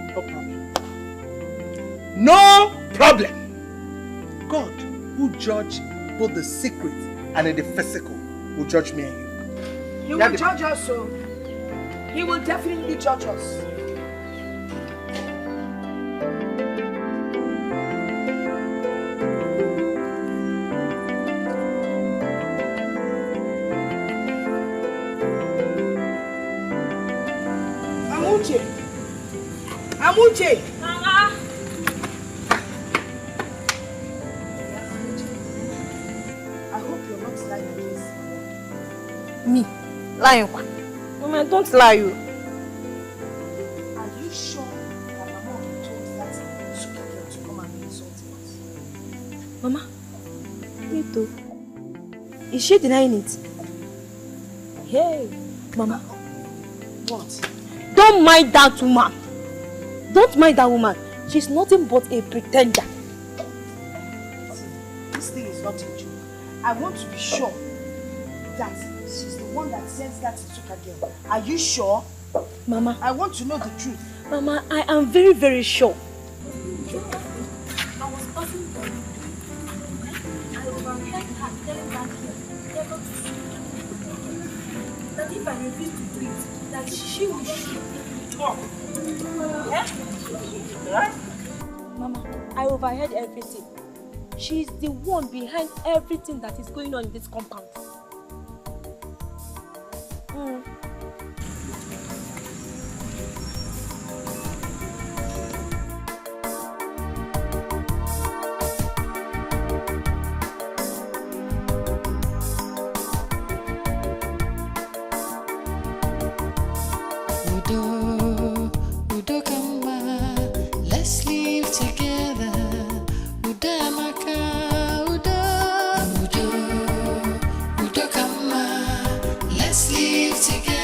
No problem. No problem. God, who judge both the secret and in the physical, will judge me and you.
He will judge us, so he will definitely judge us. Amuche!
Mama!
I hope you're not lying against
me. Lying what? Mama, don't lie you.
Are you sure that Mama told that Suka girl to come and be insulting us?
Mama, me too. Is she denying it? Hey, Mama.
What?
Don't mind that woman. Don't mind that woman. She's nothing but a pretender.
See, this thing is not a joke. I want to be sure that she's the one that sends that Suka girl. Are you sure?
Mama.
I want to know the truth.
Mama, I am very, very sure.
I was passing by. I overheard her telling that girl never to shoot. That if I refuse to do it, that she will shoot me.
Yeah? Mama, I overheard everything. She's the one behind everything that is going on in this compound.
Let's live together.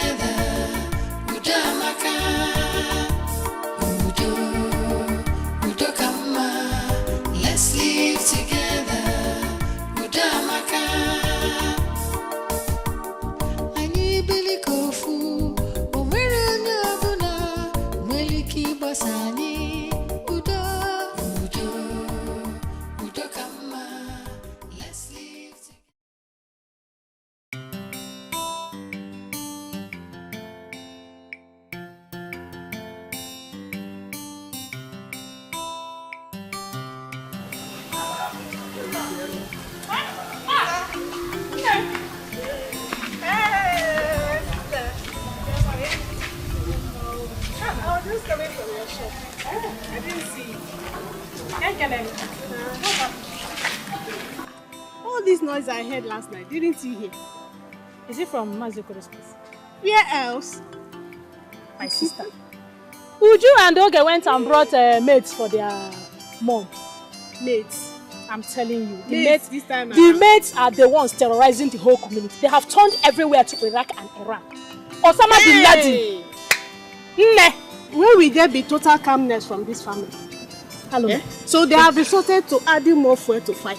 this noise I heard last night? Didn't you hear?
Is it from Mazukoro's place?
Where else?
My sister. Uju and Oge went and brought maids for their mom.
Maids?
I'm telling you.
The
maids are the ones terrorizing the whole community. They have turned everywhere to Iraq and Iran. Osama bin Laden.
Where will there be total calmness from this family?
Hello.
Yeah? So they have resorted to adding more fuel to fight.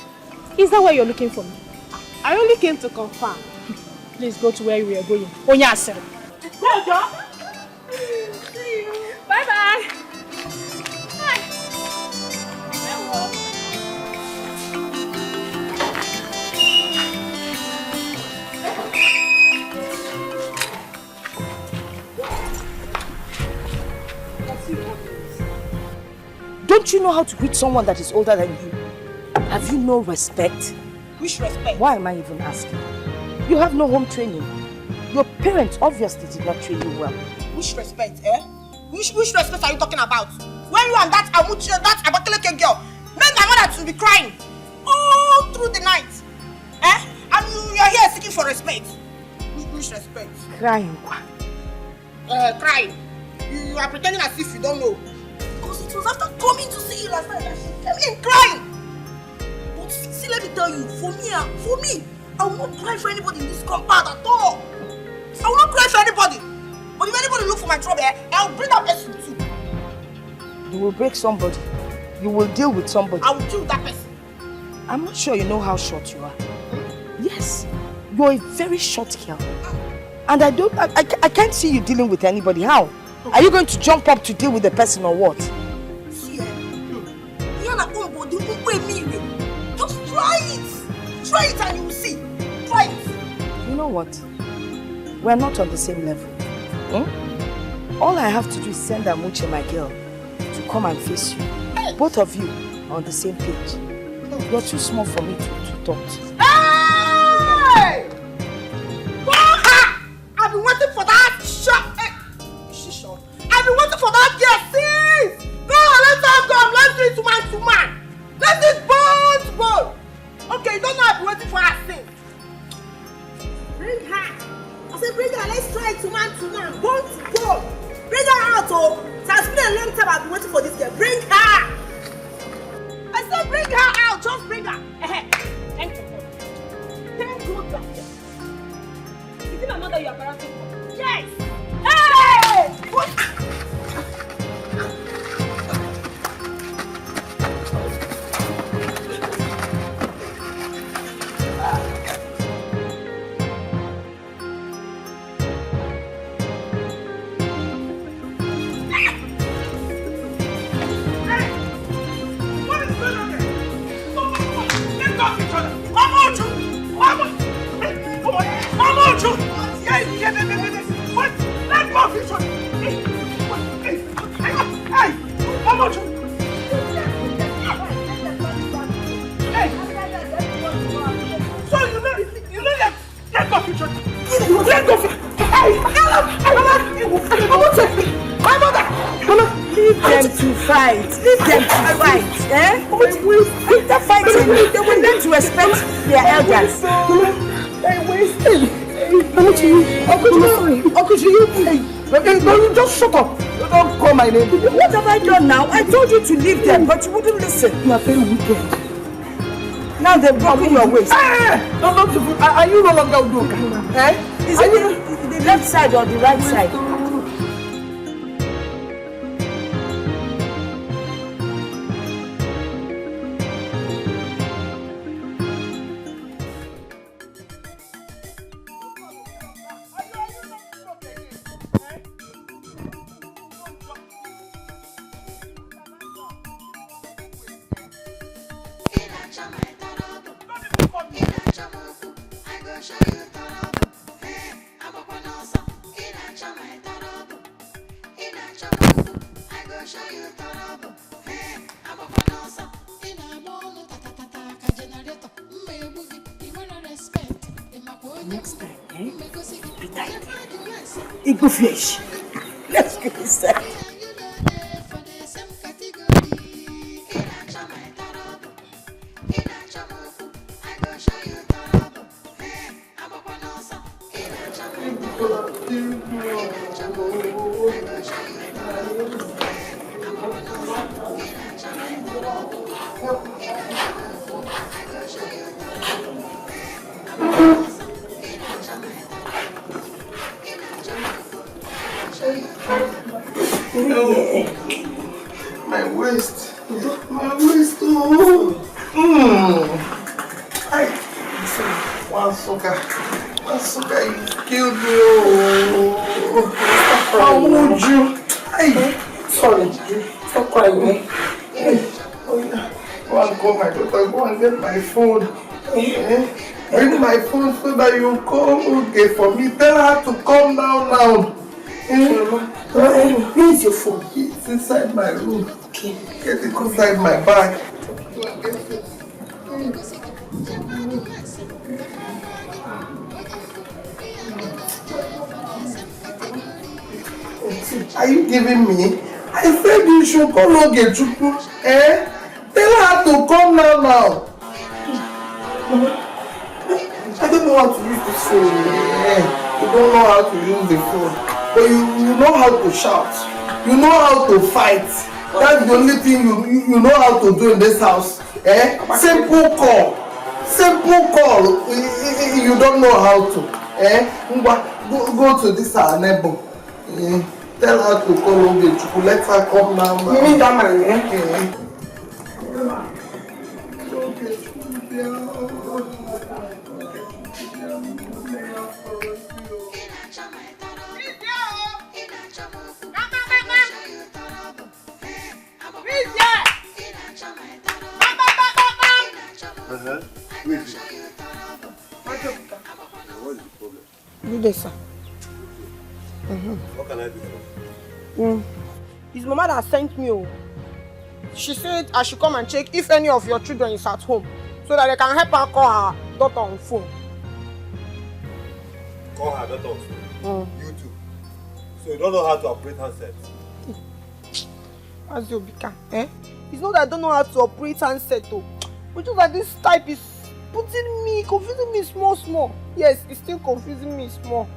Is that where you're looking for me?
I only came to confirm.
Please go to where we are going. Onyasere.
Go, John. See you.
Bye-bye.
Don't you know how to greet someone that is older than you? Have you no respect?
Which respect?
Why am I even asking? You have no home training. Your parents obviously did not train you well.
Which respect, eh? Which respect are you talking about? When you and that Abakaleke girl made my mother to be crying all through the night, eh? And you are here seeking for respect. Which respect?
Crying.
Crying. You are pretending as if you don't know. Because it was after coming to see you last night that she came in crying. But see, let me tell you, for me, I will not cry for anybody in this compound at all. I will not cry for anybody. But if anybody look for my trouble, I will bring that person too.
You will break somebody. You will deal with somebody.
I will deal with that person.
I'm not sure you know how short you are. Yes, you're a very short girl. And I can't see you dealing with anybody. How? Are you going to jump up to deal with the person or what?
See, you're not going to do me. Just try it. Try it and you will see. Try it.
You know what? We're not on the same level. All I have to do is send Amuche, my girl, to come and face you. Both of you are on the same page. You're too small for me to talk to.
Hey! Go her! I've been waiting for that shot. Is she short? I've been waiting for that girl since. Go, let's all come. Let's do it man to man. Let's do it bone to bone. Okay, you don't know I've been waiting for her since. Bring her. I said bring her. Let's try it man to man. Bone to bone. Bring her out, oh. It has been a long time I've been waiting for this girl. Bring her. I said bring her out. Just bring her.
Thank you. Thank God back there. Is it my mother you are parenting for?
Yes. Hey! What?
Leave them to fight. Eh? With the fighting, they will learn to respect their elders.
Uncle, just shut up. Don't call my name.
What have I done now? I told you to leave them, but you wouldn't listen.
You are very wicked.
Now they're blocking your waist.
Are you no longer Udoka? Eh?
Is it the left side or the right side? Next time, Igbo fish. Let's go inside.
I go show you.
My waist. My waist. Oh. One sucker, you killed me. Oh. How would you? Sorry, stop crying. Go and call my daughter, go and get my phone. Bring my phone so that you come okay for me. Tell her to come now. Where is your phone? It's inside my room. Okay. Get it inside my bag. Are you giving me? I said you should call Ogechuku. Tell her to come now. I don't know how to use this phone. You don't know how to use the phone. But you know how to shout. You know how to fight. That's the only thing you know how to do in this house. Simple call. You don't know how to. Go to this our neighbor. Tell her to call Ogechuku. Let her come now. You mean that man?
Good day, sir.
What can I do for
you? His mama that sent me. She said I should come and check if any of your children is at home, so that I can help her call her daughter on phone.
Call her daughter on phone? You too. So you don't know how to operate handset?
As you become, It's not that I don't know how to operate handset though. But just like this type is confusing me small. Yes, it's still confusing me small.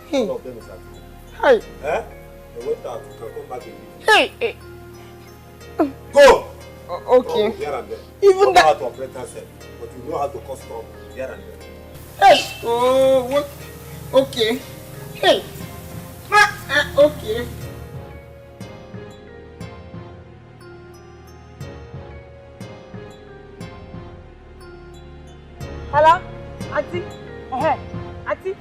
Hey. One of them is at home.
Hey.
They went out. You can come back and
leave. Hey.
Go!
Okay.
Here and there.
Even
you don't
that.
know how to operate handset, but you know how to cause trouble here and there.
Hey. Oh, what? Okay. Hey. Okay.
Hello? Auntie? Auntie?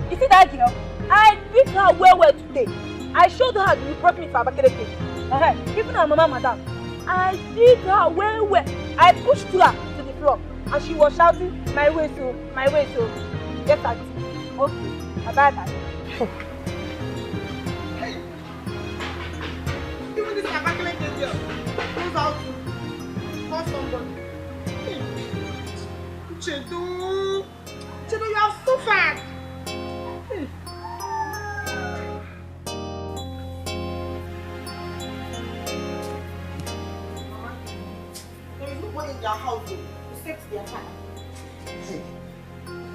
You see that girl? I beat her well today. I showed her you brought me for Escalating. Even her mama, madam. I beat her well. I pushed her to the floor and she was shouting, my way, so. Yes, auntie. Okay. About that.
Even this Escalating girl goes out to call somebody. Chedo, you are so fat. There is nobody in their house except their father.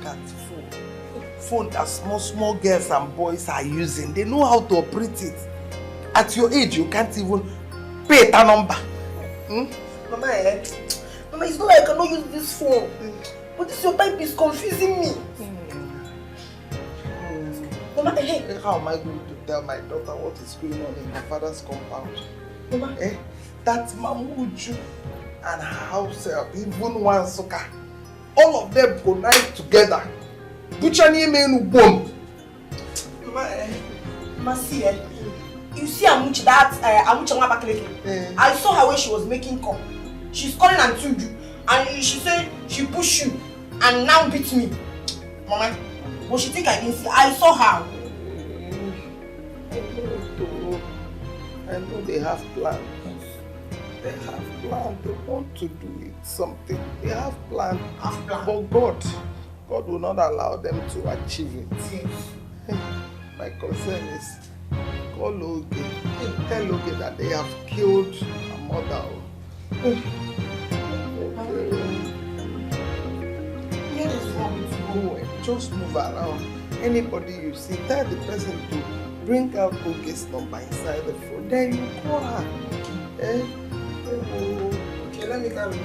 That phone that small girls and boys are using. They know how to operate it. At your age, you can't even pay a number.
Mama, it's not like I cannot use this phone. But this your type is confusing me. Mama,
how am I going to tell my daughter what is going on in her father's compound?
Mama,
that Mamuju and her house help, even one sucker, all of them go night together. Buchani menu bomb.
Mama, see, you see Amuchi that Amuchi I saw her when she was making call. She's calling Antuju, and she said she pushed you and now beat me. Mama, but she think I didn't see. I saw her.
I know they have plans. They want to do something. They have plans. But God will not allow them to achieve it. My concern is call Oge. Tell Oge that they have killed her mother. Just move around. Anybody you see, tell the person to bring out Oge's number inside the phone. Then you call her. Okay, let me carry it.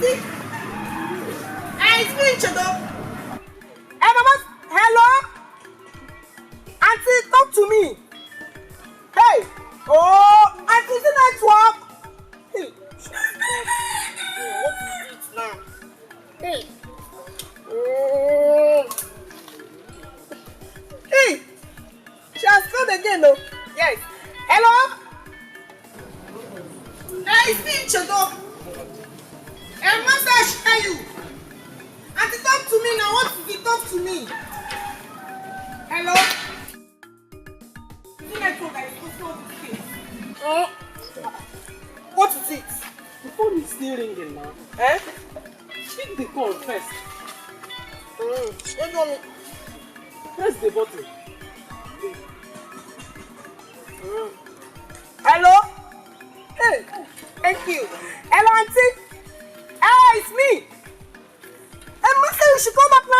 Auntie! It's me, Chedo. Hey, Mama! Hello? Auntie, talk to me. Hey! Oh, Auntie, is it network? Hey. What is it now? Hey! Oh. Hey! She has called again, though. Yes. Hello? Hey, it's me, Chedo. Hey, Master, I share you. Auntie, talk to me now. What is it? Talk to me. Hello? Is it network? I spoke to this case. Oh. What is it?
The phone is still ringing now.
Eh?
Pick the call first.
What do you want me?
Press the button.
Hello? Hey, thank you. Hello, Auntie? Hey, it's me. Hey, Master, you should come back now.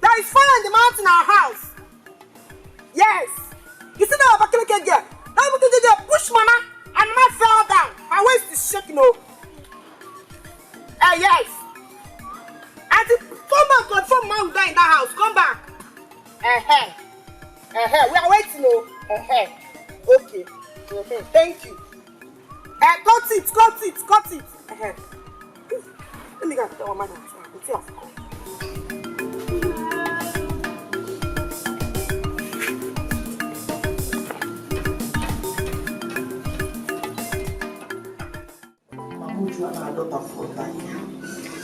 There is fire in the mountain in our house. Yes. You see that Abakaleke girl? That Abakaleke girl pushed Mama and Mama fell down. Her waist is shaking, yes. Auntie, come back, confirm Mama will die in that house. Come back. We are waiting, Okay. Thank you. Cut it. Let me go and tell Mama now.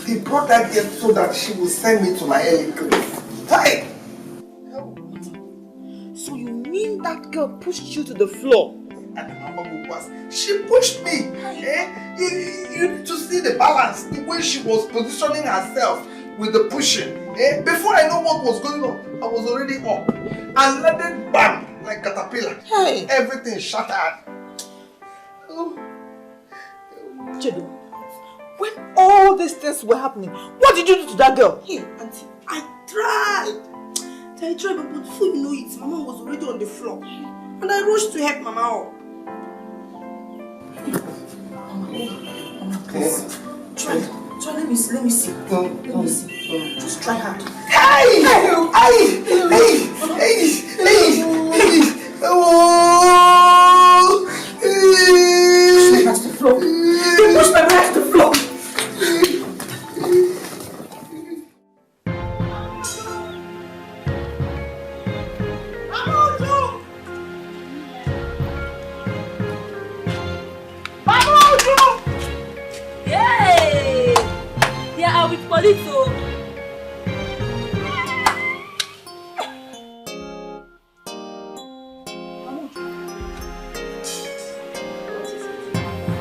He brought that girl so that she will send me to my early grave. Hey!
So you mean that girl pushed you to the floor?
She pushed me. You need to see the balance, the way she was positioning herself with the pushing. Before I know what was going on, I was already up. And let it bam like caterpillar.
Hey.
Everything shattered.
Chedo, when all these things were happening, what did you do to that girl?
Hey, Auntie, I tried, but before you know it, Mama was already on the floor. And I rushed to help Mama up.
Mama, please. Try, let me see. Just try hard.
Hey!
Push the floor. You pushed my man to the floor.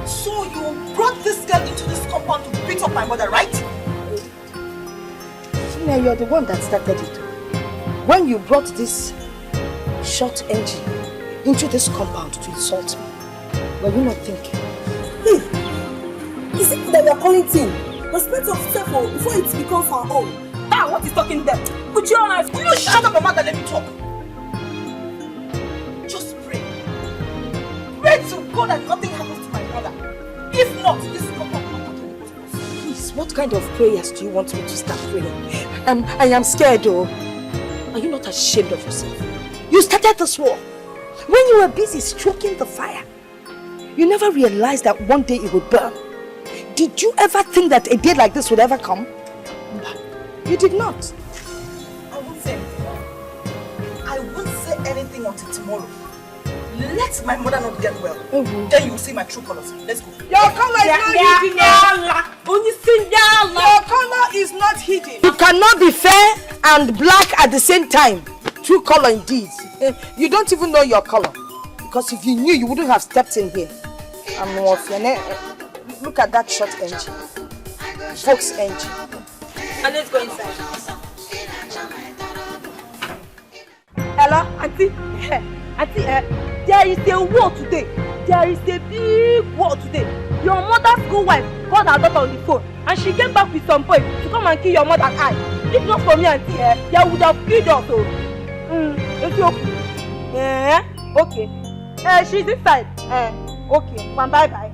So you brought this girl into this compound to beat up my mother, right?
Now you're the one that started it. When you brought this short engine into this compound to insult me, were you not thinking?
Hey, is it that we are calling team? Respect yourself before it becomes our own. Ah, what is talking there? Put your knife. You shut up, Mama, and let me talk. Just pray. Pray to God that nothing happens to my mother. If not, this compound will not continue.
Please, what kind of prayers do you want me to start praying? I am scared, though. Are you not ashamed of yourself? You started this war. When you were busy stroking the fire, you never realized that one day it would burn. Did you ever think that a day like this would ever come? You did not.
I won't say anything. I won't say anything until tomorrow. Let my mother not get well. Then you will see my true colors. Let's go.
Your color is not hidden. Your color is not hidden.
You cannot be fair and black at the same time. True color indeed. You don't even know your color. Because if you knew, you wouldn't have stepped in here. Look at that short engine. Fox engine.
And let's go inside.
Hello, Auntie. Auntie, there is a war today. There is a big war today. Your mother's school wife called her daughter on the phone and she came back with some boys to come and kill your mother and I. If not for me, Auntie, they would have killed us. Okay. She's inside. Okay, bye-bye.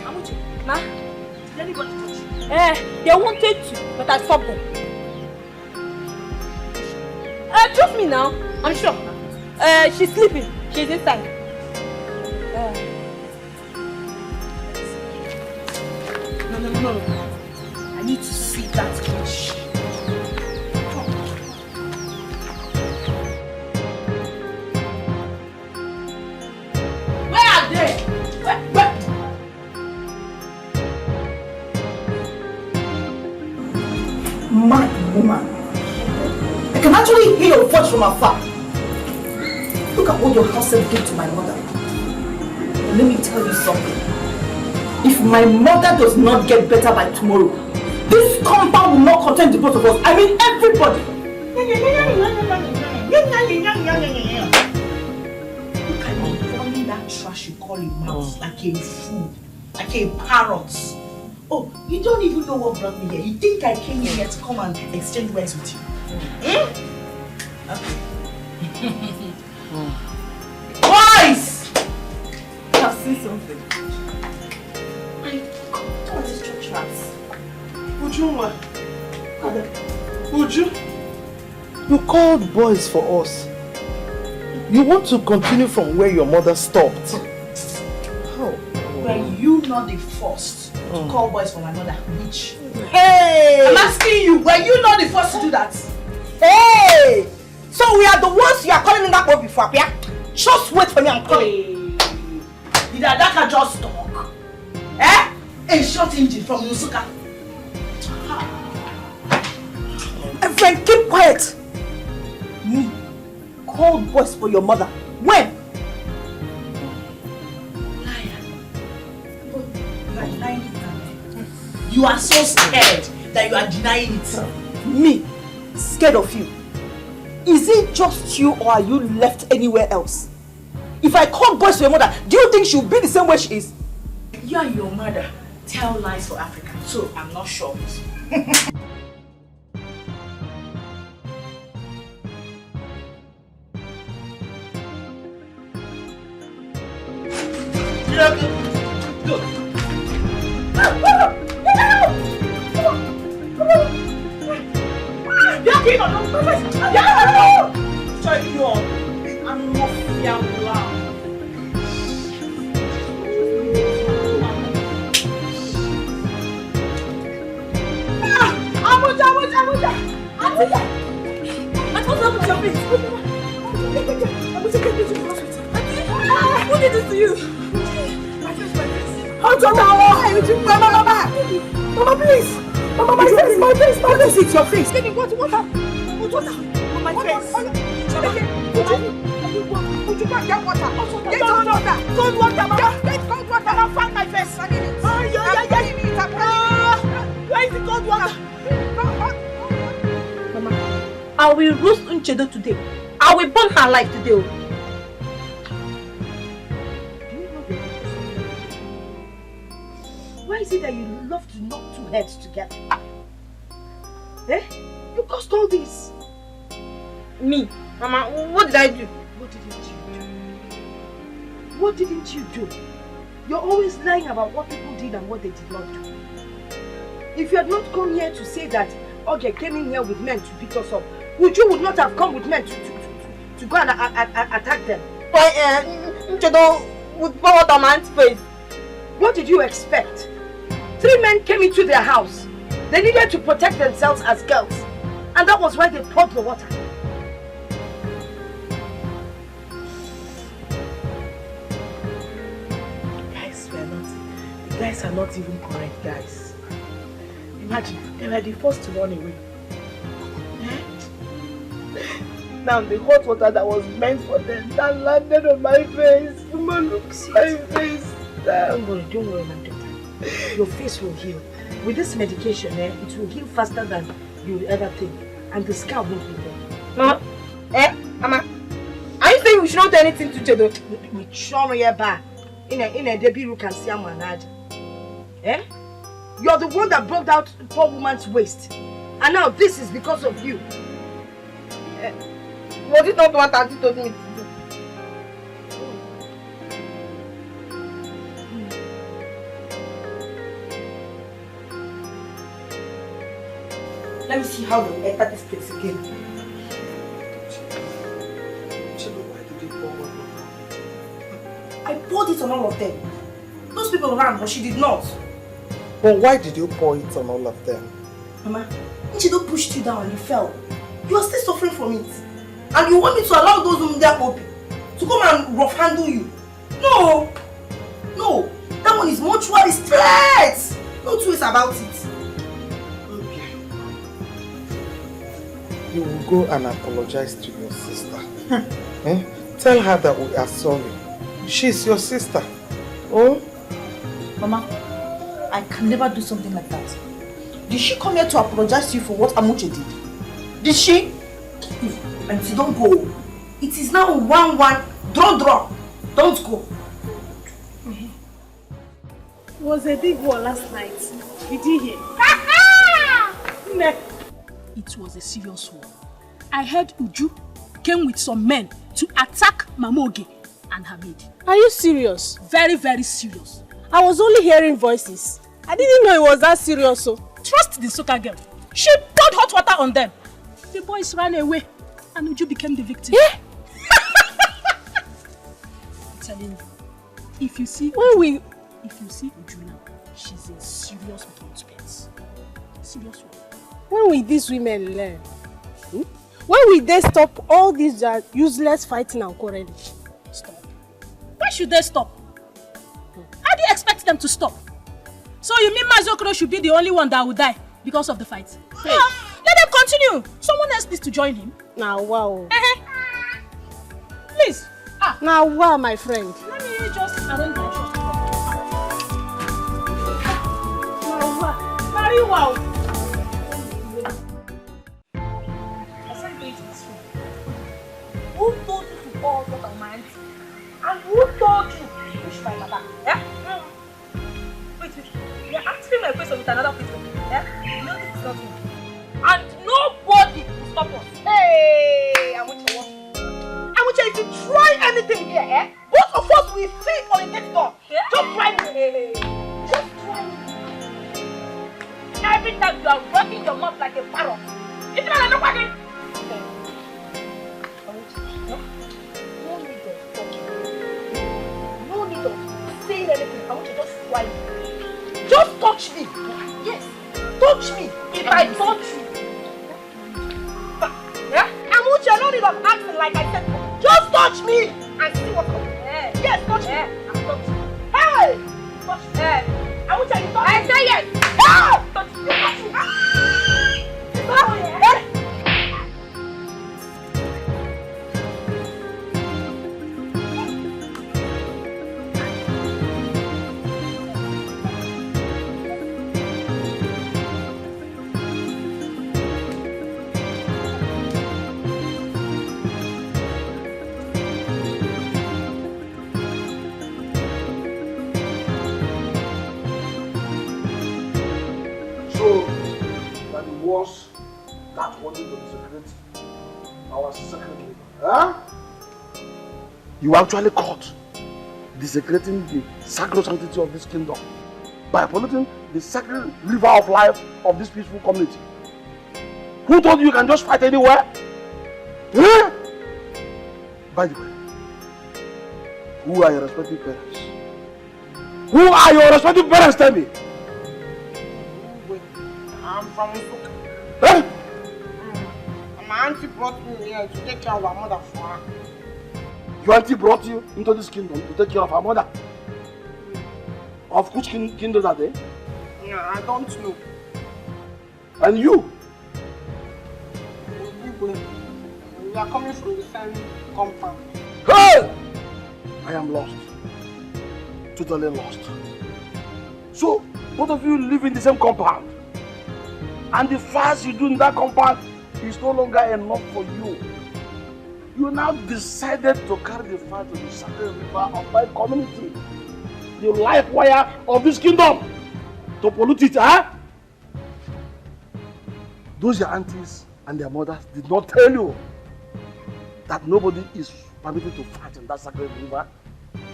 Amuchi, ma, did anybody touch you? They wanted to, but I stopped them. Trust me now, I'm sure. She's sleeping. She's inside. No. I need to see that fish. Where are they? Where?
Mad woman. I can actually hear your voice from afar. Look at what your husband did to my mother. Let me tell you something. If my mother does not get better by tomorrow, this compound will not contain the both of us. I mean everybody. Look at me running that trash you call a mouse like a fool, like a parrot. Oh, you don't even know what brought me here. You think I came here to come and exchange words with you? Okay. Boys! I've seen something. What are these church rats?
You called boys for us. You want to continue from where your mother stopped. How?
Were you not the first to call boys for my mother? Which? Hey! I'm asking you, were you not the first to do that? Hey! So we are the ones you are calling in that boy before, yeah? Just wait for me, I'm coming. Did Adaka just talk? Eh? A short engine from Nusuka. And friend, keep quiet. Me called boys for your mother. When? Liar. You are denying it now. You are so scared that you are denying it. Me? Scared of you? Is it just you or are you left anywhere else? If I call boys for your mother, do you think she'll be the same way she is? You and your mother tell lies for Africa, so I'm not sure.
Who did this to you?
Mama, please! Mama, my face, my face, my face! It's your face!
Baby, what happened? What happened? My face.
Would you go and get water? Get cold water! Cold water, Mama! Get cold water! I'll find my face! I need it! Where is the cold water?
Mama, I will roast Nchedo today. I will burn her alive today.
Why is it that you love to knock two heads together? Eh? You caused all this.
Me? Mama, what did I do?
What didn't you do? You're always lying about what people did and what they did not do. If you had not come here to say that Oge came in here with men to beat us up, would not have come with men to go and attack them?
Nchedo would pour water on my aunt's face.
What did you expect? 3 men came into their house. They needed to protect themselves as girls. And that was why they poured the water.
The guys are not even correct, guys. Imagine, they were the first to run away. Now the hot water that was meant for them, that landed on my face. Mama, look, my face.
Don't worry, my daughter. Your face will heal. With this medication, it will heal faster than you will ever think. And the scar won't be there.
Mama, Mama, are you saying we should not do anything to Chedo?
We show you back. In a debut, you can see a manage. Eh? You're the one that broke out the poor woman's waist. And now this is because of you.
Was it not what Auntie told me to do?
Let me see how they enter this place again. I poured it on all of them. Those people ran, but she did not.
But why did you pour it on all of them?
Mama, Nchido pushed you down and you fell. You are still suffering from it. And you want me to allow those women there to come and rough handle you? No! No! That one is mortuary straight! No two ways about it.
Okay. You will go and apologize to your sister. Tell her that we are sorry. She's your sister. Oh?
Mama, I can never do something like that. Did she come here to apologize to you for what Amuche did? Did she?
And you don't go. It is now 1-1. Draw. Don't go.
It was a big war last night. Did you hear? It was a serious war. I heard Uju came with some men to attack Mamoge and her maid.
Are you serious?
Very, very serious.
I was only hearing voices. I didn't know it was that serious. So.
Trust the Soka girl. She poured hot water on them. The boys ran away and Uju became the victim.
Yeah.
I'm telling you, if you see Uju now, she's in serious consequence. Serious one.
When will these women learn? When will they stop all these useless fighting and quarreling?
Stop. Why should they stop? How do you expect them to stop? So you mean Mazokro should be the only one that will die because of the fight? Hey. Let them continue. Someone else needs to join him.
Now wow.
Please.
Now wow, my friend.
Let me just arrange my shop. Now wow. Very wow.
Who told you to call what on my auntie? And who told you to push my mother? Yeah? Wait. You're answering my question with another question. Yeah? You know this is not me. And nobody will stop us. Hey! Amuche, what? Amuche, if you try anything here, both of us will see on the next door. Yeah? Just try me. Just try me. Every time you are rocking your mouth like a parrot. It's not nobody. No need of saying anything. I want you to just try me. Just touch me. Yes. Touch me. If I touch you. Yeah? Amuche, no need of acting like I said. Just touch me and see what happens. Yes, touch me. I'm touching. Hey! Touch me. Amuche, you touch me. I say yes. Hey! Touch me. Touch me.
That wanted to desecrate our sacred labor. Huh? You actually caught desecrating the sacred sanctity of this kingdom by polluting the sacred river of life of this peaceful community. Who told you can just fight anywhere? Huh? By the way, who are your respective parents? Who are your respective parents, tell me?
I'm from Usuka.
Huh?
My auntie brought me here to take care of our mother for her.
Your auntie brought you into this kingdom to take care of her mother? Of which kingdom are they?
No, I don't know.
And you?
We are coming from the same compound.
Hey! I am lost. Totally lost. So, both of you live in the same compound. And the fast you do in that compound is no longer enough for you. You now decided to carry the fire to the sacred river of my community. The life wire of this kingdom. To pollute it, huh? Those your aunties and their mothers did not tell you that nobody is permitted to fight in that sacred river.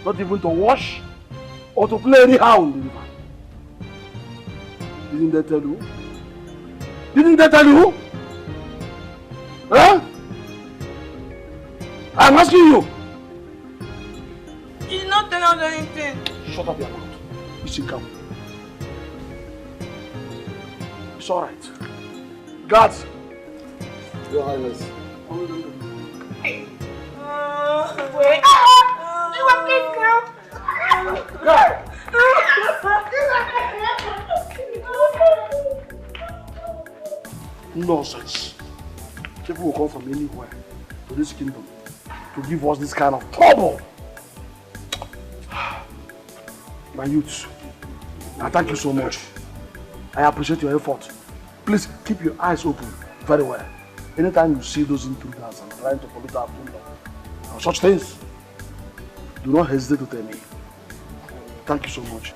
Not even to wash or to play anyhow in the river. Didn't they tell you? Didn't they tell you? Huh? I'm asking you.
He's not telling us anything.
Shut up your mouth. You should come. It's alright. Guards.
Your Highness.
Wait. You are big girl.
Guard. Nonsense. People will come from anywhere to this kingdom to give us this kind of trouble. My youths, I thank you so much. I appreciate your effort. Please keep your eyes open very well. Anytime you see those intruders and trying to pollute our kingdom or such things, do not hesitate to tell me. Thank you so much.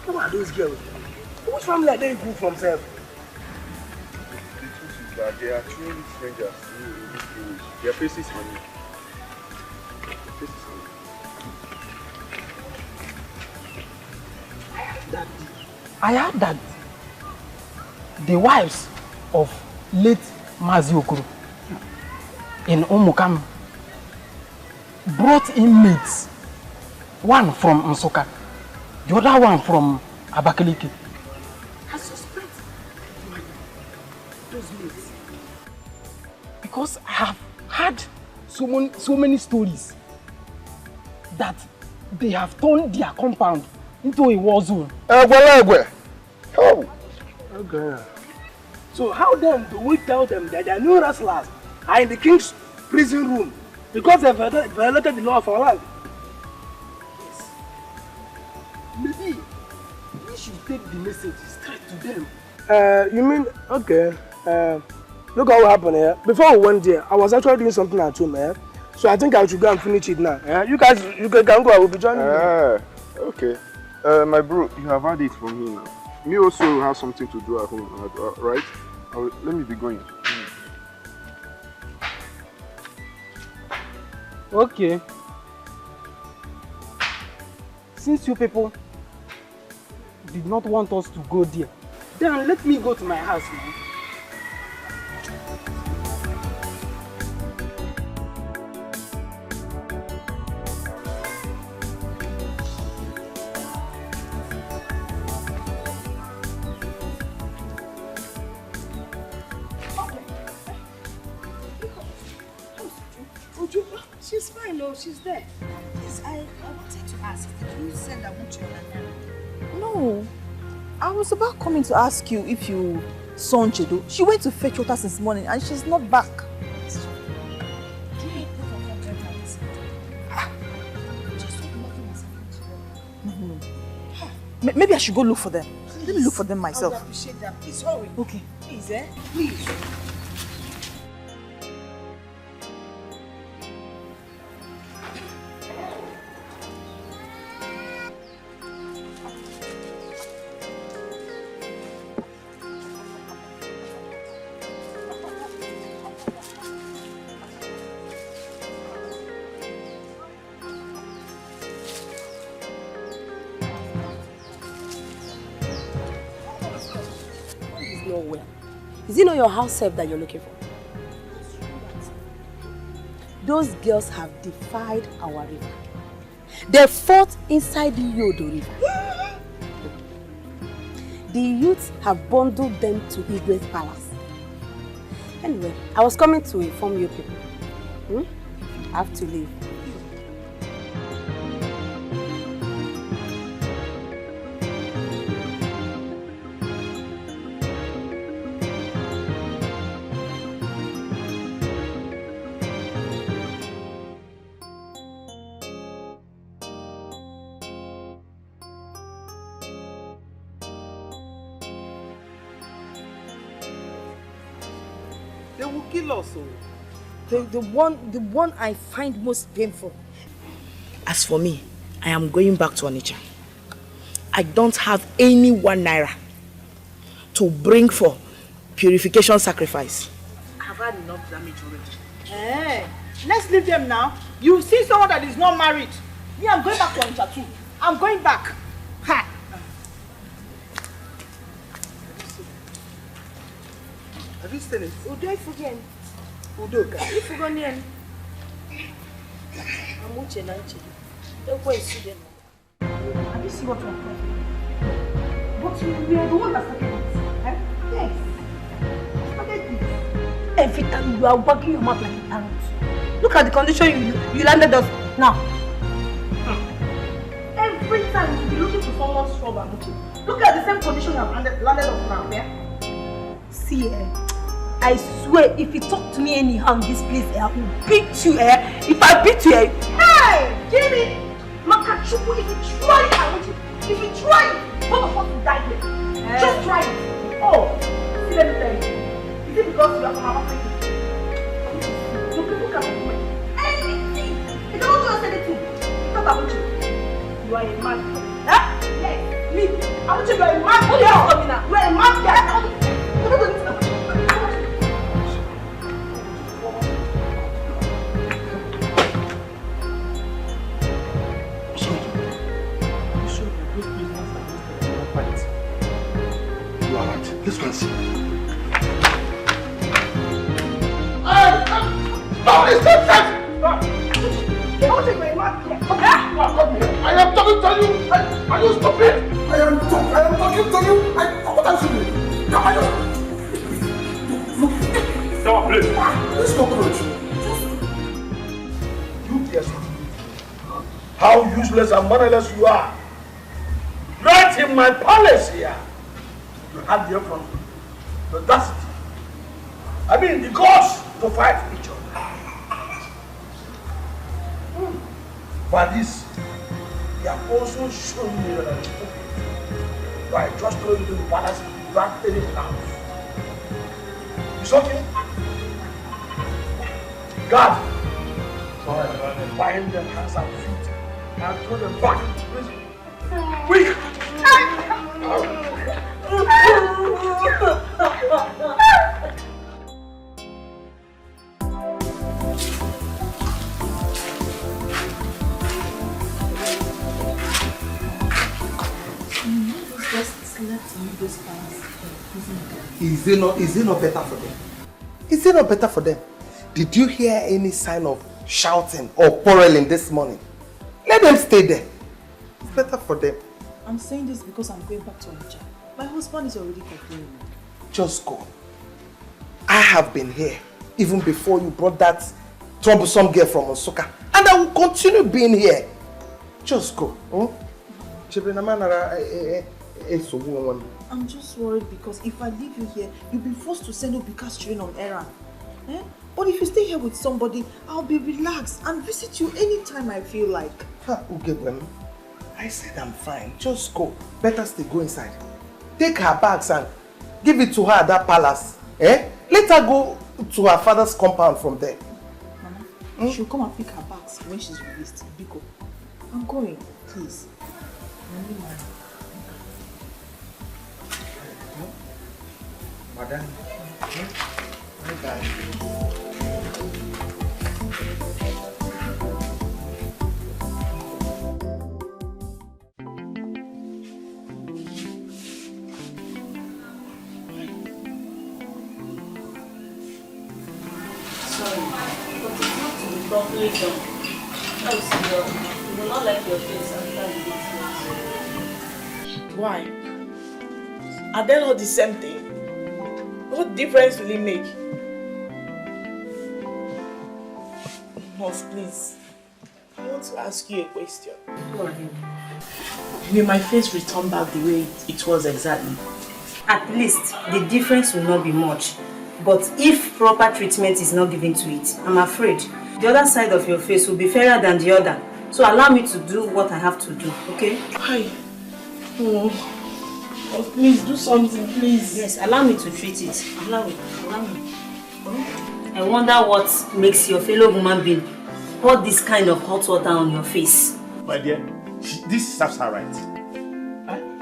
Who are those girls? Which family are they good from, sir?
The truth is that they are truly strangers in this village. Their faces are new.
I heard that the wives of late Mazi Okoro in Omukam brought inmates, one from Nsukka, the other one from Abakaliki. I suspect those mates because I have heard so many stories that they have turned their compound into a war zone.
Oh.
Okay. So how then do we tell them that their new wrestlers are in the king's prison room because they violated the law of our land? Yes. Maybe we should take the message straight to them. You mean, okay. Look what happened here. Before we went there, I was actually doing something at home, eh? So I think I should go and finish it now. You guys, you can go. I will be joining you.
Okay. My bro, you have had it from me now. Me also have something to do at home, right? Let me be going.
Okay. Since you people did not want us to go there, then let me go to my house now.
She's fine, no, she's there. Yes, I wanted to ask, did you send a book to your nana?
No. I was about coming to ask you if you saw Nchedo. She went to fetch water since morning and she's not back. Maybe I should go look for them. Let me look for them myself.
I would appreciate that. Please hurry.
Okay.
Please, eh? Please.
Is it not your house self that you're looking for? Those girls have defied our river. They fought inside the Yodo River. The youths have bundled them to Igwe's palace. Anyway, I was coming to inform you people. I have to leave.
They will kill us.
The one I find most painful. As for me, I am going back to Onitsha.
I don't have any 1 naira to bring for purification sacrifice.
I've had enough damage already.
Hey, let's leave them now. You see someone that is not married. Me, I'm going back to Onitsha too. I'm going back. Ha!
Have you seen it?
Udo ifugen.
Udo ka.
Ifugonien.
Amuche na nche. Ekwe isude na.
Have you seen what we're doing? But you are the one that started this. Eh? Yes. Started this.
Every time you are working your mouth like a parrot. Look at the condition you landed us now.
Every time you be looking for someone's trouble, Amuche. Look at the same condition you have landed us now. Yeah?
See, I swear, if you talk to me anyhow in this place, I will beat you. If I beat you,
hey, Jimmy, Makachuku, if you try it, Amuche, if you try it, both of us will die here. Just try it. Oh, see, let me tell you. Is it because you are from Africa? You people can do anything. You don't do us anything. Talk about you. You are a man. Huh? Yes, me. Amuche, you are a man. What are you coming now? You are a man. You don't do anything.
Let's go and see. I am talking to you. Are you stupid? I am talking to you. What are you doing? Come on. Stop, please. Let's go, coach. You guess how useless and mannerless you are. Right in my palace here. You had the from the audacity. I mean, the guts to fight each other. But this, they have also shown me that I'm stupid. By just throwing you to the palace without any plans. It's okay. God, bind them hands and feet and throw them back into prison. Weak!
Is it not better for them? Is it not better for them? Did you hear any sign of shouting or quarreling this morning? Let them stay there. It's better for them.
I'm saying this because I'm going back to Onitsha. My husband is already complaining.
Just go. I have been here even before you brought that troublesome girl from Nsukka, and I will continue being here. Just go.
I'm just worried because if I leave you here, you'll be forced to send Obika's children on errand. But if you stay here with somebody, I'll be relaxed and visit you anytime I feel like.
I said I'm fine. Just go. Better stay. Go inside. Take her bags and give it to her at that palace. Let her go to her father's compound from there.
Mama, she'll come and pick her bags when she's released. Biko, I'm going, please.
Madam.
Properly done. You will not like your face after the date.
Why? Are they not the same thing? What difference will it make? Nurse, please. I want to ask you a question.
Go ahead.
Will my face return back the way it was exactly?
At least the difference will not be much. But if proper treatment is not given to it, I'm afraid the other side of your face will be fairer than the other. So allow me to do what I have to do, okay?
Hi. Oh, please do something, please.
Yes, allow me to treat it. Allow me. I wonder what makes your fellow woman being pour this kind of hot water on your face.
My dear, this serves her right.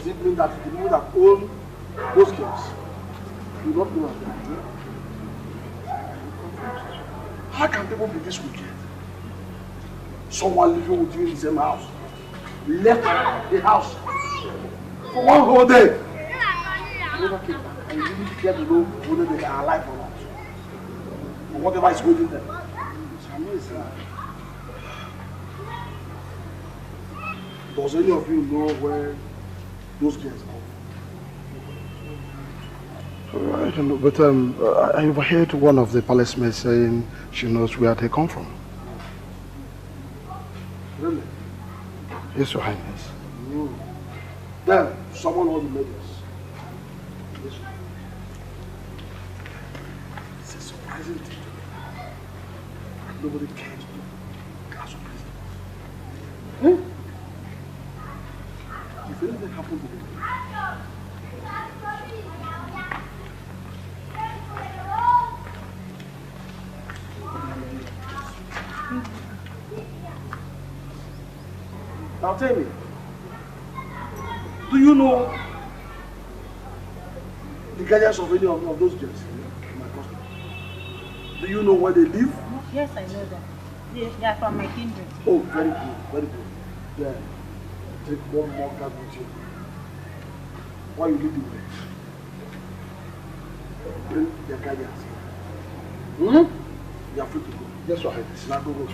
does it mean that the people that own those girls do not know that they are there? How can people be this wicked? Someone living with you in the same house left the house for one whole day. Never came back, and you didn't care to know whether they are alive or not. Or whatever is waiting them. It's amazing. Does any of you know where those girls are?
I don't know, but I overheard one of the palace maids saying she knows where they come from.
Really?
Yes, Your Highness.
Then, someone will be made us. It's a surprising thing to me. Nobody cares to class of prisoners. If anything happened to them, now tell me, do you know the guardians of any of those girls in my custody? Do you know where they live?
Yes, I know that. Yes, they are from my kindred.
Oh, very good, very good. Then take one more card with you. While you lead the way, bring their guardians. You are free to go. Yes, Your Highness. Now go. Go.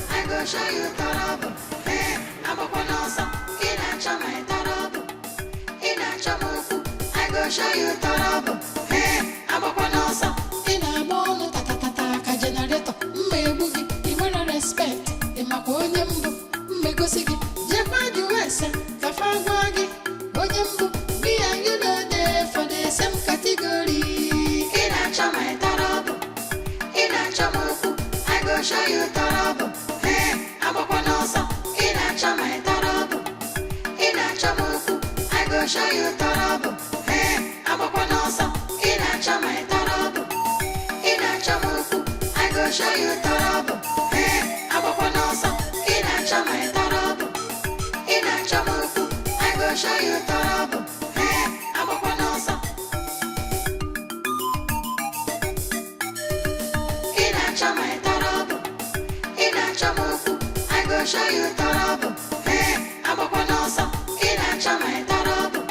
I go show you Torobo. Hey, I'm up on awesome. In a chama Torobo. In a chamoku, I go show you Torobo. Hey, I'm up on awesome. In a mono tata generator. Mmebugi, you wanna respect. In my Onyembo, Megosiki, Japan US, Kafawagi, Onyembo, me and you know there for the same category. In a chama Torobo. In a chamoku, I go show you Torobo. I'm up on awesome. In a chama Torobo. In a chamoku, I go show you Torobo. Hey, I'm up on awesome. In a chama Torobo. In a chamoku, I go show you Torobo. Hey, I'm up on awesome. In a chama Torobo. In a chamoku, I go show you Torobo. Hey, I'm up on awesome. In a chama Torobo. In a chamoku, I go show you Torobo. Hey, I'm up on awesome. In a chama Torobo.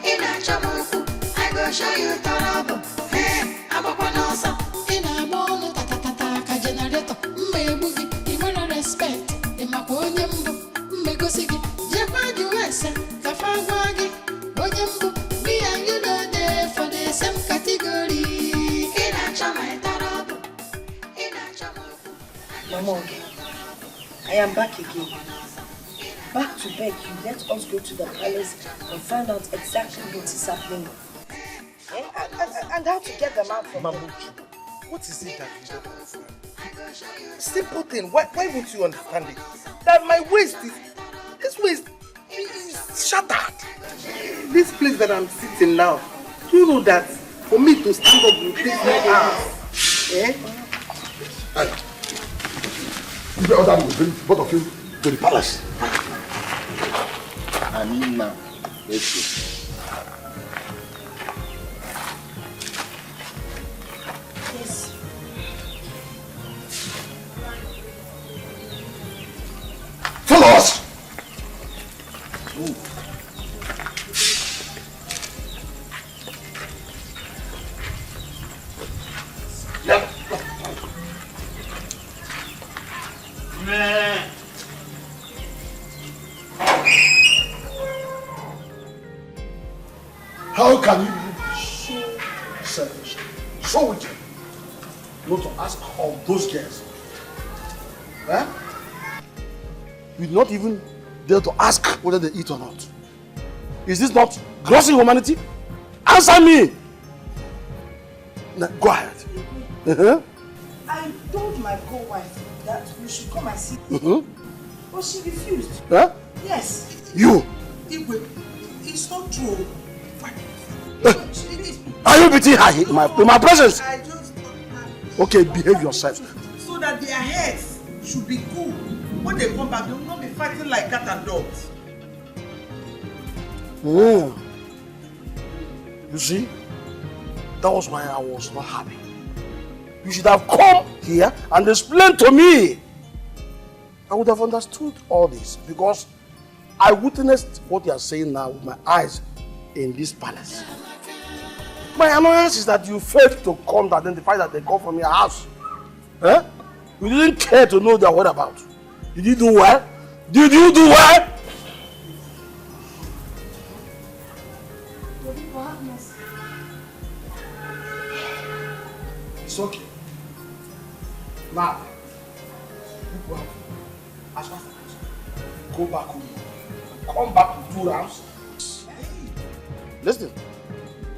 In a chamoku, I go show you Torobo. Hey, I'm up on awesome. In a mono tata generator. Mmebugi, you wanna respect. In my Onyembo, Megosiki, Japan US, Kafawagi, Onyembo, me and you know there for the same category. In a chama Torobo. In a chamoku.
Mama, I am back again. Back to beg you, let us go to the palace and find out exactly what is happening. And how to get them out from
Mamuchi, what is it that you don't understand? Simple thing, why won't you understand it? That my waist is shattered. This place that I'm sitting now, do you know that for me to stand up will take me hours? Eh?
You better order me to bring both of you to the palace.
I mean now, let's go.
Yes.
Follow us! How can you be so selfish, so wicked, not to ask of those girls? Eh? You do not even dare to ask whether they eat or not. Is this not gross inhumanity? Answer me! Now, go ahead.
I told my co-wife that we should come and see. But she refused.
Huh?
Yes.
You!
It's not true.
Are you beating her in my presence?
Okay, behave yourself.
So that their heads should be cool. When they come back, they will not be fighting like cat and dogs.
You see, that was why I was not happy. You should have come here and explained to me. I would have understood all this because I witnessed what you are saying now with my eyes in this palace. My annoyance is that you failed to come to identify that they come from your house. Eh? You didn't care to know their whereabouts. Did you do well? Did you do well? It's okay. Now, as fast as possible, go back home. Come back with 2 rounds. Listen,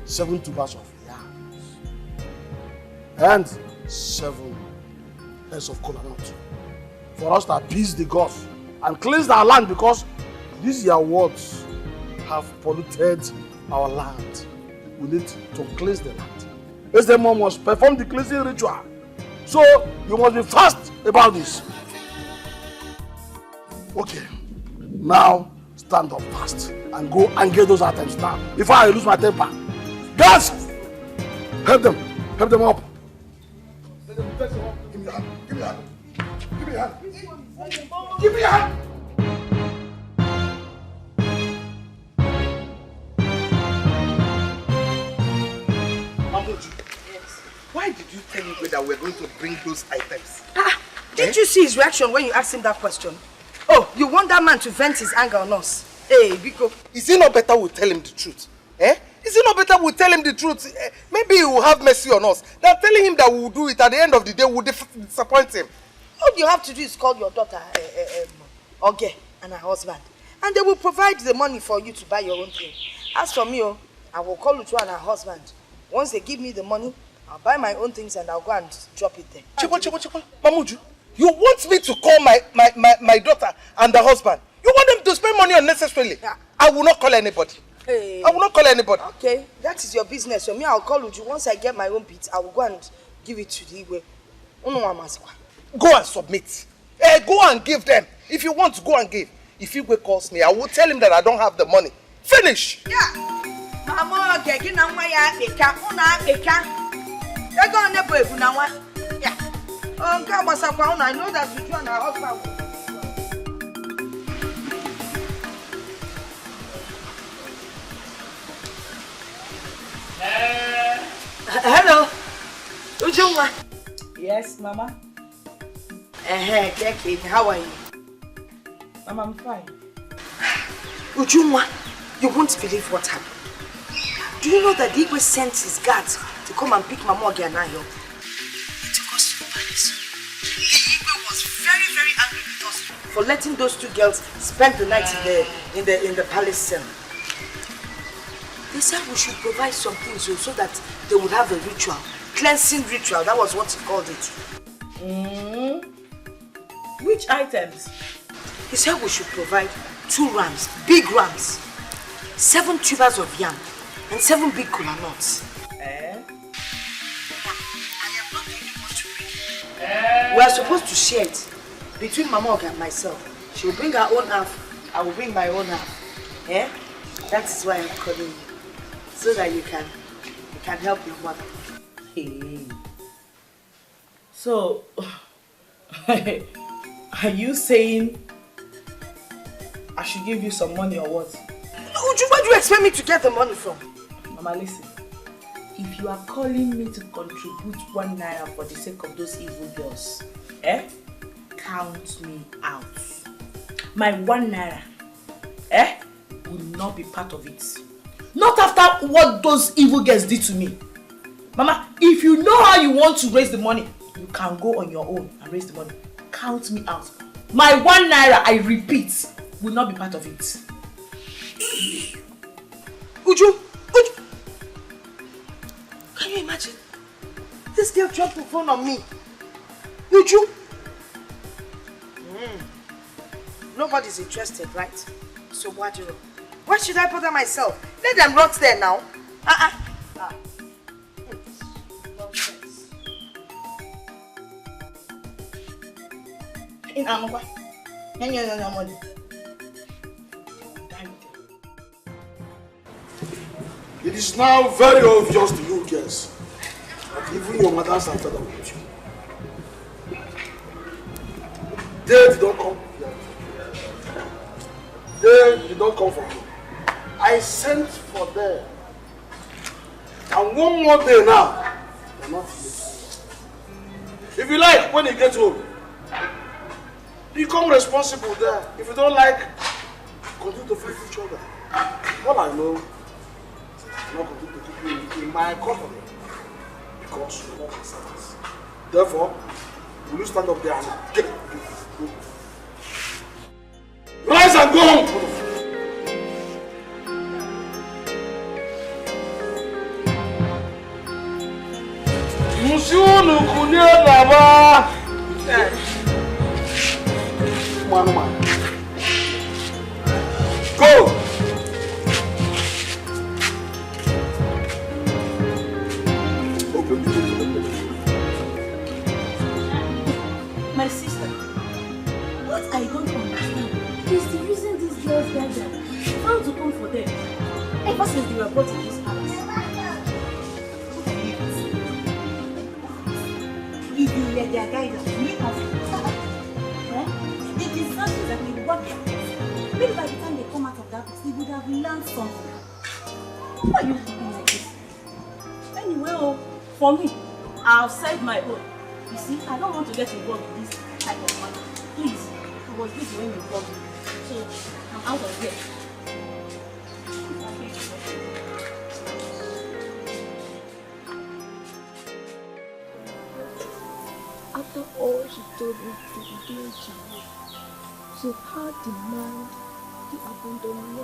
7 tubers of yams and 7 heads of coconut for us to appease the gods and cleanse our land because these your words have polluted our land. We need to cleanse the land. The mom must perform the cleansing ritual. So you must be fast about this. Okay, now stand up fast and go and get those items now before I lose my temper. Guys, help them up. Give me your hand. Give me your hand. Give me your hand. Give me your hand.
Why did you tell me that we're going to bring those items?
Didn't you see his reaction when you asked him that question? Oh, you want that man to vent his anger on us? Hey, Biko.
Is it not better we tell him the truth? Eh? Is it not better we tell him the truth? Maybe he will have mercy on us. Than telling him that we will do it at the end of the day, we will disappoint him.
All you have to do is call your daughter, Oge, and her husband. And they will provide the money for you to buy your own thing. As for me, I will call Uchu and her husband. Once they give me the money, I'll buy my own things and I'll go and drop it there.
Chibo, Mamuju, you want me to call my daughter and the husband? You want them to spend money unnecessarily? Yeah. I will not call anybody.
Hey.
I will not call anybody.
Okay, that is your business. So me, I'll call Uju. Once I get my own bit, I will go and give it to the Igwe.
Go and submit. Go and give them. If you want to go and give. If Igwe calls me, I will tell him that I don't have the money. Finish.
Yeah. Mama, okay, I know that Uju and her husband will. Hello, Ujunwa.
Yes, Mama.
Dikeh, how are you?
Mama, I'm fine.
Ujunwa, you won't believe what happened. Do you know that Dikeh sent his guards to come and pick Mama Oge and Ayo? He took us to the palace. Dikeh was very, very angry with us for letting those 2 girls spend the night in the palace cell. They said we should provide some things so that they would have a ritual. Cleansing ritual, that was what he called it.
Which items?
He said we should provide 2 rams, big rams, 7 tubers of yam, and 7 big kola nuts. We are supposed to share it between Mama Oge and myself. She will bring her own half, I will bring my own half. That is why I'm calling you. So that you can help your mother.
Hey. So, are you saying I should give you some money or what?
Uju, where do you expect me to get the money from?
Mama, listen. If you are calling me to contribute 1 naira for the sake of those evil girls, count me out. My 1 naira, will not be part of it. Not after what those evil girls did to me. Mama, if you know how you want to raise the money, you can go on your own and raise the money. Count me out. My 1 naira, I repeat, will not be part of it.
Uju! Can you imagine? This girl dropped the phone on me. Uju! Nobody's interested, right? So what do you know? Why should I bother myself? Let them rot there now. Nonsense. In Anova. Money.
It is now very obvious to you girls that even your mothers are fed up with you. They don't come. They did not come for me. I sent for them. And one more day now, they're not late. If you like, when you get home, become responsible there. If you don't like, continue to fight each other. All I know, I'm not going to keep you in my company because you want my service. Therefore, will you stand up there and get it? Rise and go home! Musiunu kunye laba. Man. Go.
My sister, what I don't understand is the reason these girls guys are found to come for them ever since they were brought to this house. If you let their guidance, you have they deserve that they work their best. Maybe by the time they come out of that place, they would have learned something. Why are you looking like this? Anyway, for me, I'll set my own. You see, I don't want to get involved in this type of matter. Please, I was busy when you called me. So, I'm out of here.
After all she told me to be doing to me, she had the mind to abandon me.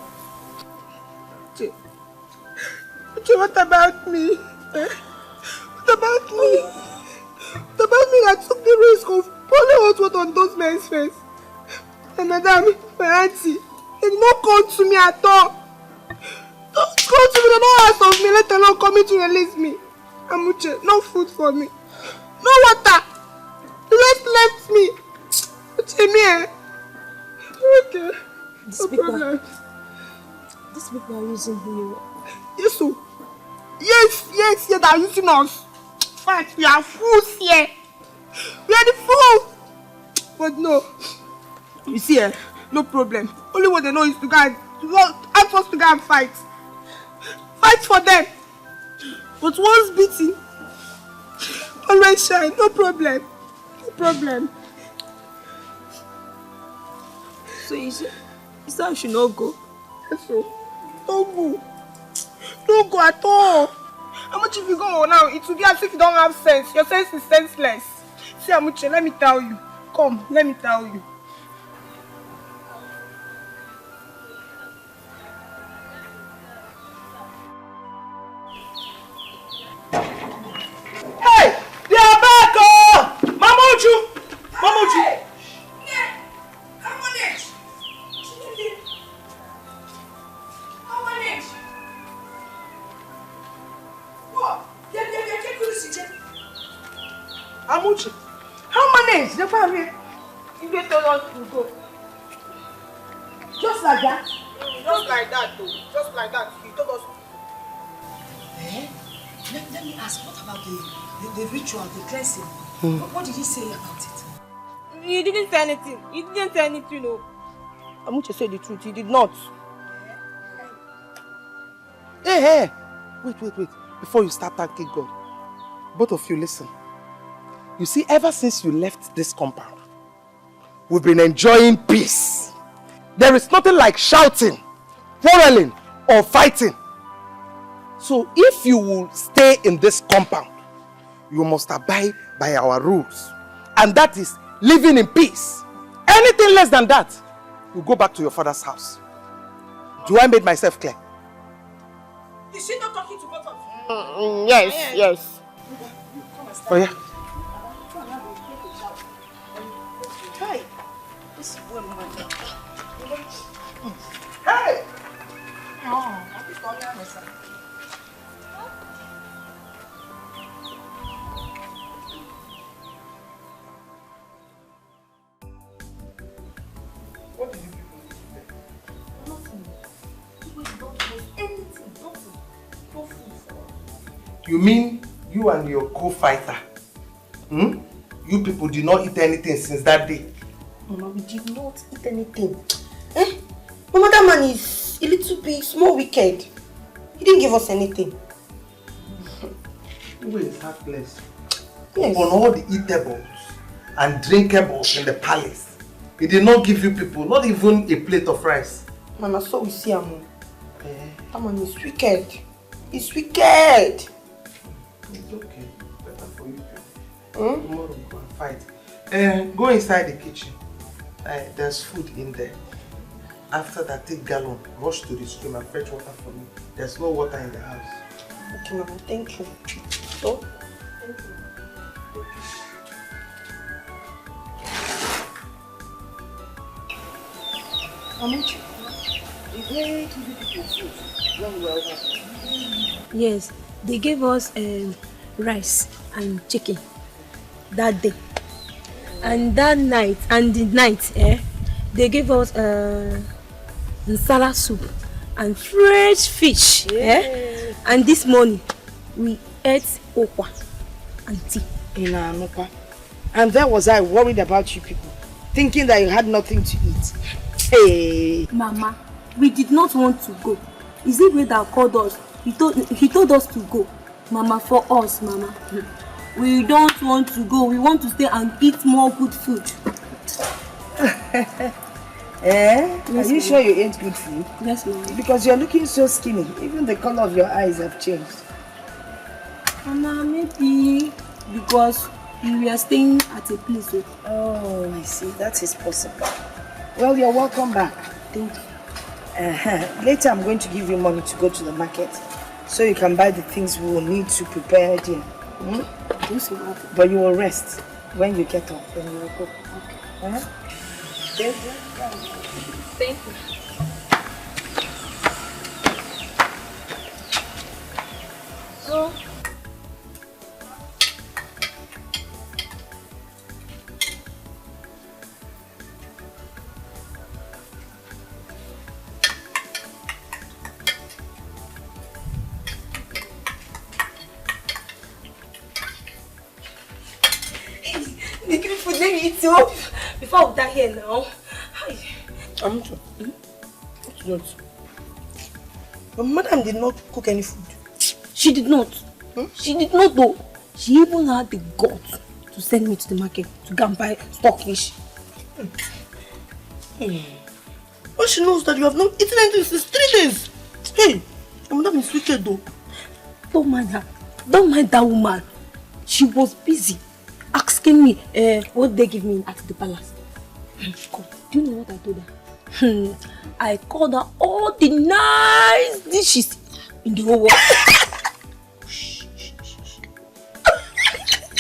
What about me? What about me? What about me that took the risk of pouring hot water on those men's face? And madam, my auntie, they did not come to me at all. Don't come to me, they don't ask of me, let alone coming to release me. Amuche, no food for me. No water. They just left me. Uche, okay.
These people are using you.
Yes, so. Yes, they are using us. In fact, we are fools here. We are the fools. But no. You see, no problem. Only what they know is to go and ask us to go and fight. Fight for them. But once beaten, always shine. No problem. No problem.
So you say I should not go?
Yes, so. Don't go. Don't go at all. How much if you go now? It will be as if you don't have sense. Your sense is senseless. See, Amuche, let me tell you. Come, let me tell you.
Hey! They are back! Oh! Mamuchu! Mamuchu!
Amuchi, how manage? The family. You get told us to go. Just like that?
Just like that, though. Just like that. You told us.
Let me ask, what about the ritual, the cleansing? What did he say about it?
He didn't say anything. He didn't say anything, no. Amuchi said the truth. He did not.
Hey! Wait. Before you start thanking God, both of you listen. You see, ever since you left this compound, we've been enjoying peace. There is nothing like shouting, quarreling, or fighting. So if you will stay in this compound, you must abide by our rules. And that is living in peace. Anything less than that, you go back to your father's house. Do I make myself clear?
Is she not talking to both of
you? Yes.
Oh yeah.
Hey, this is one man.
Hey! What did you people do today?
Nothing. We don't do anything. Nothing. No food for us.
You mean you and your co-fighter? You people did not eat anything since that day?
Mama, we did not eat anything. Mama, that man is a little bit small wicked. He didn't give us anything.
Who is heartless?
Yes.
On all the eatables and drinkables in the palace, he did not give you people, not even a plate of rice.
Mama, so we see him. That man is wicked. He's wicked.
It's okay. Better for you people. Tomorrow we go and fight. Go inside the kitchen. There's food in there. After that, take gallon, rush to the stream and fetch water for me. There's no water in the house.
Okay, Mama, thank you. So, thank you. How much? Is there people food when we are over?
Yes, they gave us rice and chicken that day. And that night, they gave us nsala soup and fresh fish. And this morning, we ate okwa and tea.
And there was I worried about you people, thinking that you had nothing to eat. Hey,
Mama, we did not want to go. Is it way that called us? He told us to go. Mama, for us, Mama. We don't want to go. We want to stay and eat more good food.
Yes, are you sure you ate good food?
Yes, Mama.
Because you're looking so skinny. Even the color of your eyes have changed.
Mama, maybe because we are staying at a place.
Oh, I see. That is possible. Well, you're welcome back.
Thank you.
Later, I'm going to give you money to go to the market so you can buy the things we will need to prepare dinner. But you will rest when you get up and you will go. Okay.
Thank you. So,
the good food, let me eat up before we die here now.
I'm not. It's not. But madam did not cook any food.
she did not. She did not though. She even had the guts to send me to the market to go and buy stockfish.
But she knows that you have not eaten anything since 3 days. Hey, madam is wicked though.
Don't mind her. Don't mind that woman. She was busy asking me what they give me at the palace. God, do you know what I told her? I called her all the nice dishes in the whole world.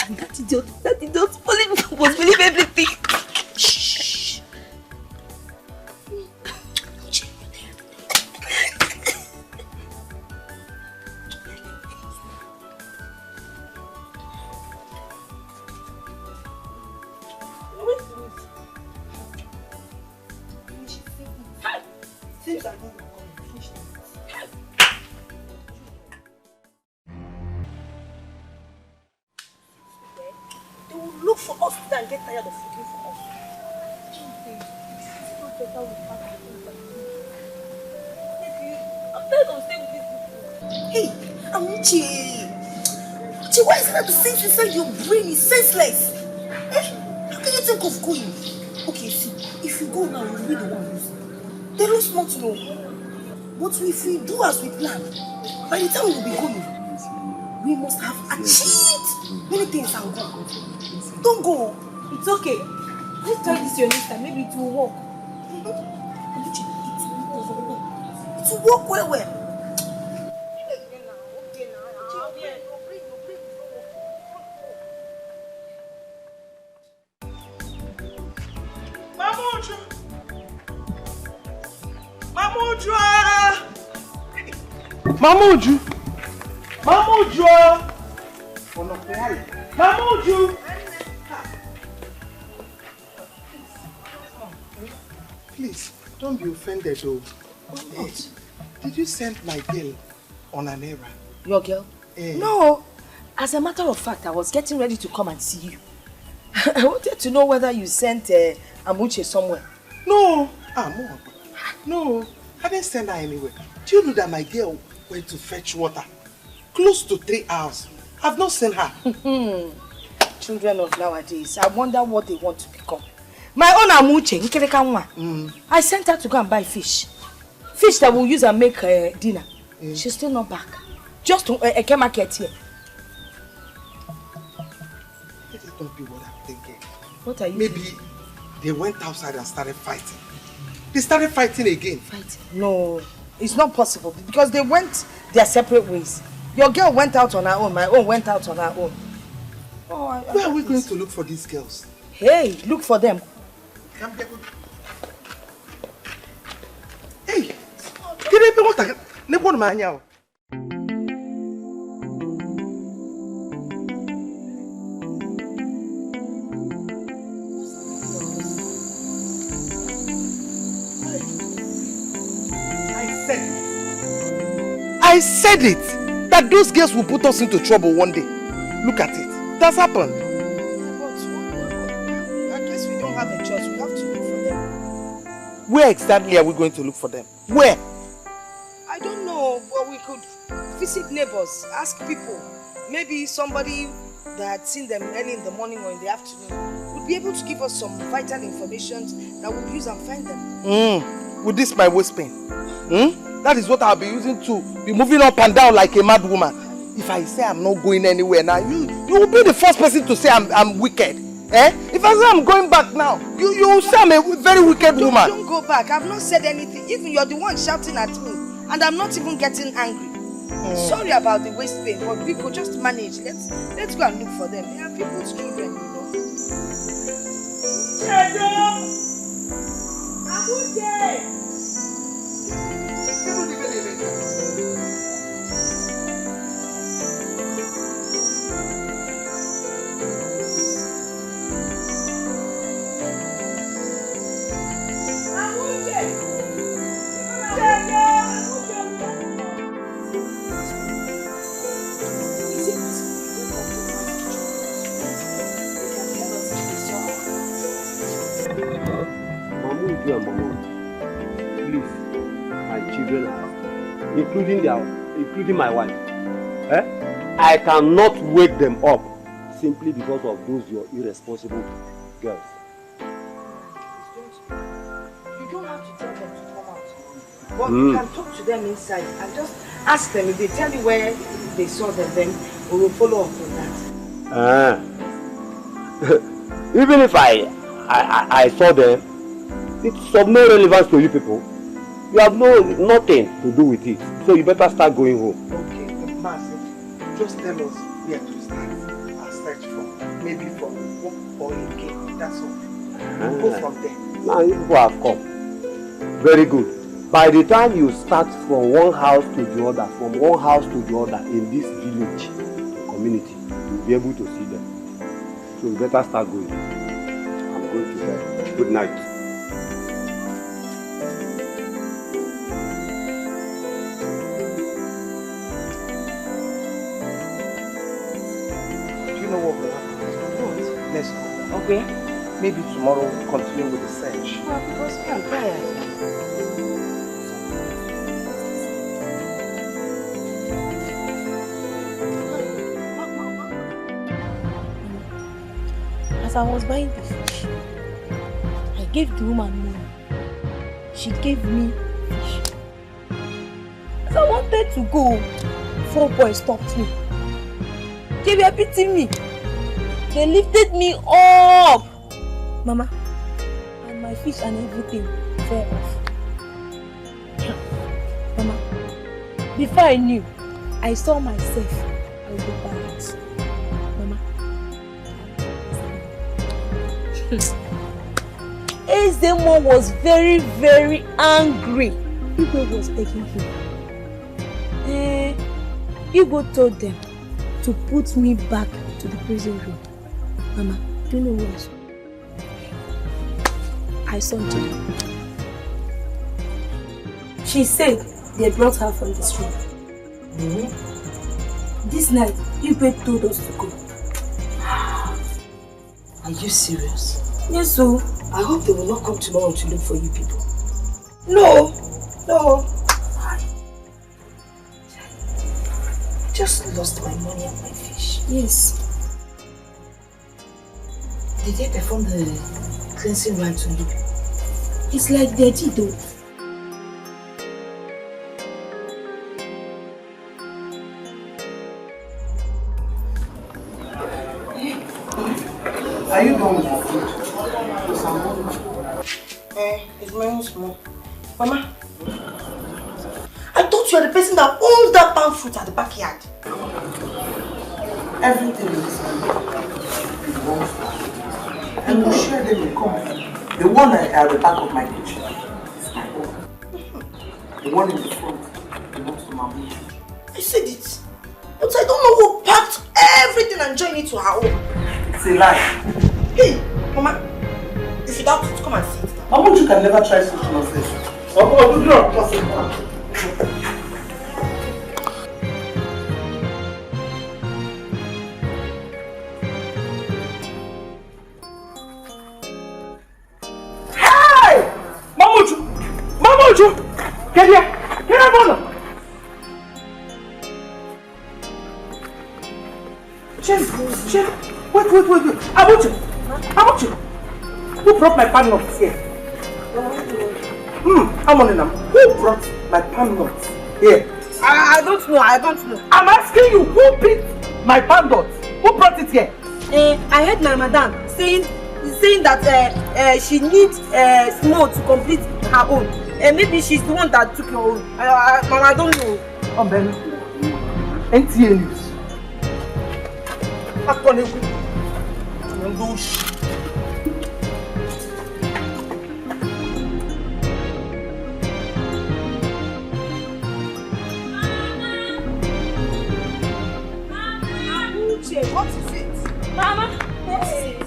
And that idiot was believe everything. Shh.
Seems I don't know how to finish them. They will look for us and get tired of looking for us. I'm tired of staying with these people. Hey, Amuchi! Amuchi, why is that the sense inside your brain is senseless? How can you think of going? Okay, see, if you go now, you'll be the one losing. They lose not to know. But if we do as we plan, by the time we'll be going, we must have achieved many things and go. Don't go.
It's okay. Let's try this your next time. Maybe it will work.
It will work well, well.
Mamuju! Mamuju! Mamuju! Please, don't be offended though. Hey, did you send my girl on an errand?
Your girl? No. As a matter of fact, I was getting ready to come and see you. I wanted to know whether you sent Amuche somewhere.
No. No, I didn't send her anywhere. Do you know that my girl went to fetch water? Close to 3 hours. I've not seen her.
Children of nowadays, I wonder what they want to become. My own Amuche, I sent her to go and buy fish. Fish that we'll use and make dinner. She's still not back. Just to a market here.
Let it not be what I'm thinking.
What are you
Maybe
thinking?
They went outside and started fighting. They started fighting again.
No, it's not possible because they went their separate ways. Your girl went out on her own, my own went out on her own.
Where are we going to look for these girls?
Hey, look for them.
Hey, what? I said it, that those girls will put us into trouble one day. Look at it. That's happened.
I guess we don't have a choice. We have to look for them.
Where exactly are we going to look for them? Where?
I don't know, but we could visit neighbors, ask people. Maybe somebody that had seen them early in the morning or in the afternoon would be able to give us some vital information that we'll use and find them.
With this my waist pain. That is what I'll be using to be moving up and down like a mad woman. If I say I'm not going anywhere now, you will be the first person to say I'm wicked. If I say I'm going back now, you will say I'm a very wicked woman.
Don't go back. I've not said anything. Even you're the one shouting at me. And I'm not even getting angry. Sorry about the waist pain, but we could just manage. Let's go and look for them. They are people's children, you know.
Please, my children are after, including my wife. I cannot wake them up simply because of those your irresponsible girls.
You don't have to tell them to come out. But you can talk to them inside and just ask them. If they tell you where they saw them, then we will follow up on that.
Even if I saw them, it's of no relevance to you people. You have nothing to do with it. So you better start going home.
Okay, Master, just tell us where to start our search for. Maybe for work or a game. That's all. We'll go from there.
Now you people have come. Very good. By the time you start from one house to the other, in this village, community, you'll be able to see them. So you better start going. I'm going to bed. Good night.
Let's go.
Okay.
Maybe tomorrow we'll continue with the search.
Well, because I'm tired.
As I was buying the fish, I gave the woman money. She gave me fish. As I wanted to go, 4 boys stopped me. They were beating me. They lifted me up, Mama, and my fish and everything fell off. Mama, before I knew, I saw myself as the balance. Mama, Ezemo was very, very angry. Igwe was taking him. Igwe told them to put me back to the prison room. Mama, do you know what? I saw Jim. She said they brought her from the street. This night, Igwe told us to go.
Are you serious?
Yes, so.
I hope they will not come tomorrow to look for you people.
No. No.
Just lost my money and my fish.
Yes.
Did they perform the cleansing rites on you?
It's like they did though.
Are you done with your food?
It's very small. Mama, I thought you were the person that owns that palm fruit at the backyard.
Everything is one flower. And we'll share them in common. The one at the back of my kitchen is my own. The one in the front belongs to my mom.
I said it. But I don't know who packed everything and joined it to her own.
It's a lie.
Hey, Mama, if you doubt it, come and see it.
Mama, you can never try such nonsense.
Hey! Mamuju! Mamuju! Get here! Get here, brother! Chen! Wait! Abuchi! Who brought my pan nuts here? I'm on them. Who brought my pan nuts here?
I don't know.
I'm asking you, who picked my pan nuts? Who brought it here?
I heard my madam saying that she needs small to complete her own. Maybe she's the one that took her own. I don't know.
Ben, NTA News.
What is it?
Mama! Hey.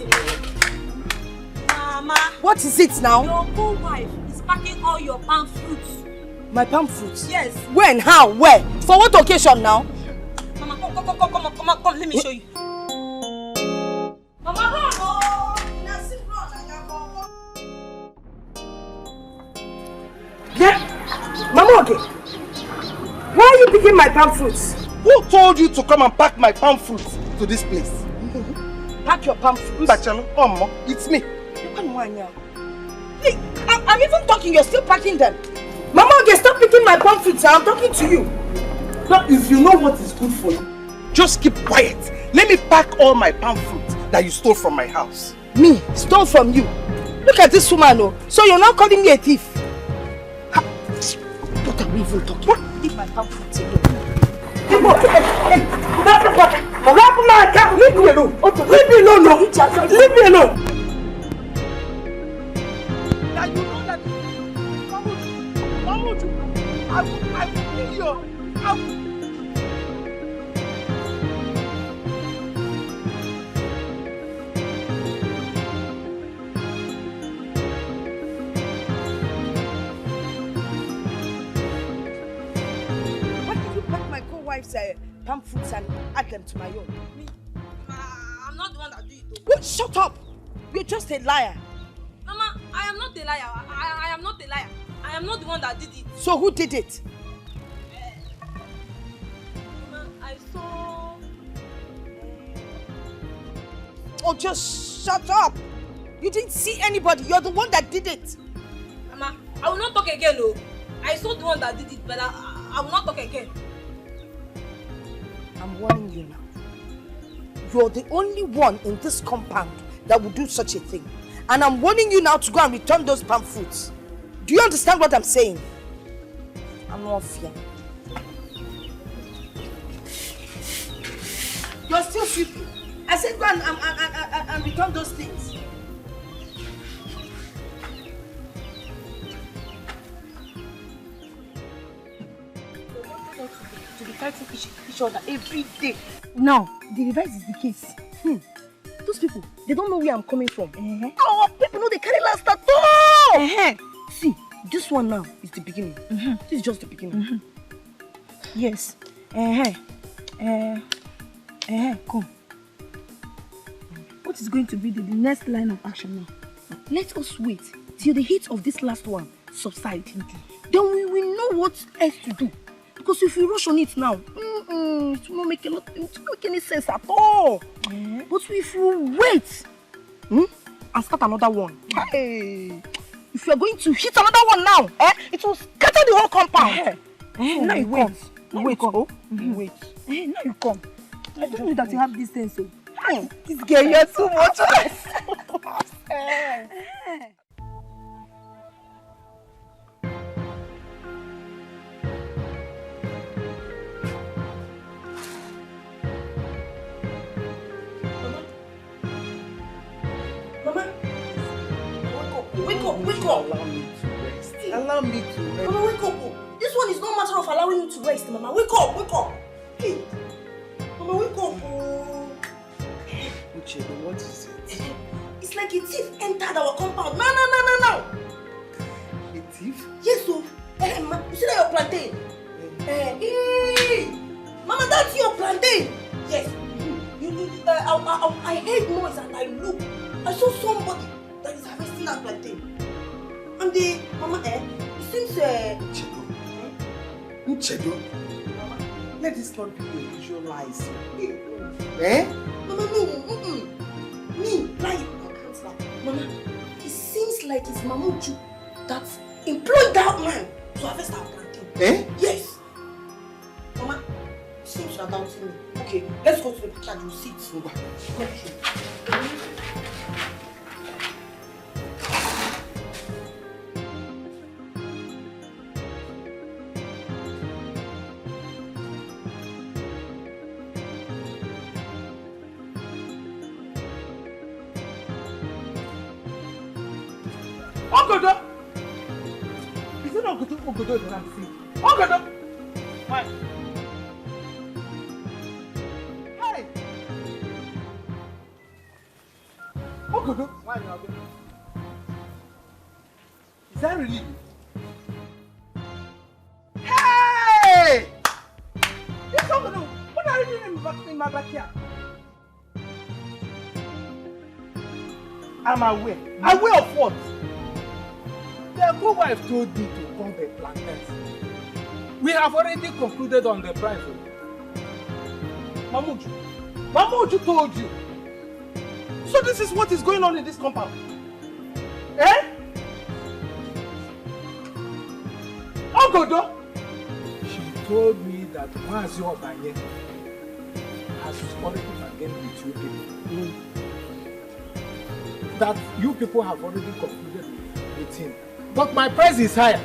Mama!
What is it now?
Your co-wife is packing all your palm fruits.
My palm fruits?
Yes.
When? How? Where? For what occasion now?
Mama, come, let me show you. Mama, run!
Yeah? Mama, okay. Why are you picking my palm fruits?
Who told you to come and pack my palm fruits to this place?
Pack your palm fruits.
It's me.
Hey, I'm even talking, you're still packing them. Mama, okay, stop picking my palm fruits. I'm talking to you.
Now, if you know what is good for you, just keep quiet. Let me pack all my palm fruits that you stole from my house.
Me? Stole from you? Look at this woman, oh. So you're not calling me a thief? What are we even talking? What? Leave my palm fruits alone.
Leave me alone. Leave me alone. Leave me alone.
Now you know that Mamuju, I will kill you.
Why did you pack my co-wife's palm fruits and add them to my own?
Me? I'm not the one that did it.
Well, shut up! You're just a liar.
Mama, I am not a liar. I am not a liar. I am not the one that did it.
So who did it?
Mama, I saw...
Oh, just shut up! You didn't see anybody. You're the one that did it.
Mama, I will not talk again, no. I saw the one that did it, but I will not talk again.
I'm warning you now. You're the only one in this compound that would do such a thing. And I'm warning you now to go and return those palm fruits. Do you understand what I'm saying? I'm not fear. You're still sleeping. I said go and return those things.
To be fighting each other every day. Now, the reverse is the case. Those people, they don't know where I'm coming from. Our people know they carry last at all. See, this one now is
is the beginning. This is just the beginning.
Yes. Come. What is going to be the next line of action now? Let us wait till the heat of this last one subsides. Then we will know what else to do. Because if we rush on it now, it won't make any sense at all. But if we wait and start another one, if we are going to hit another one now, it will scatter the whole compound.
Now you wait. Wait.
Now you come. I don't know that you have this sense.
This girl, you are too much. Mama, wake up. Allow me to rest. Mama, wake up. This one is no matter of allowing you to rest, Mama. Wake up. Hey. Mama, wake up.
Uche, what is it?
It's like a thief entered our compound. No.
A thief?
Yes, so. Ma, you see that your plantain? Mama, that's your plantain. Yes. I heard noise and I looked. I saw somebody that is harvesting that plantain. And Mama, it seems
Uchedo, let this not be your usual lies.
Mama, no. Me, lie. I can't lie. Mama, it seems like it's Mamuju that employed that man to harvest our plantain. Yes. Mama, it seems you are doubting me. Okay, let's go to the backyard. You'll see it.
Ogodo! Is it Ogodo that I'm seeing? Ogodo! Why? Hey! Ogodo! Why now? Is that really you? Hey! This Ogodo! What are you doing in my backyard? I'm aware. Aware of what? The co-wife told me to call the plantains. We have already concluded on the price. Mamuju told you. So this is what is going on in this compound. Ogodo! She told me that Mazi Obanye has already bargained with you people. That you people have already concluded with him. But my price is higher.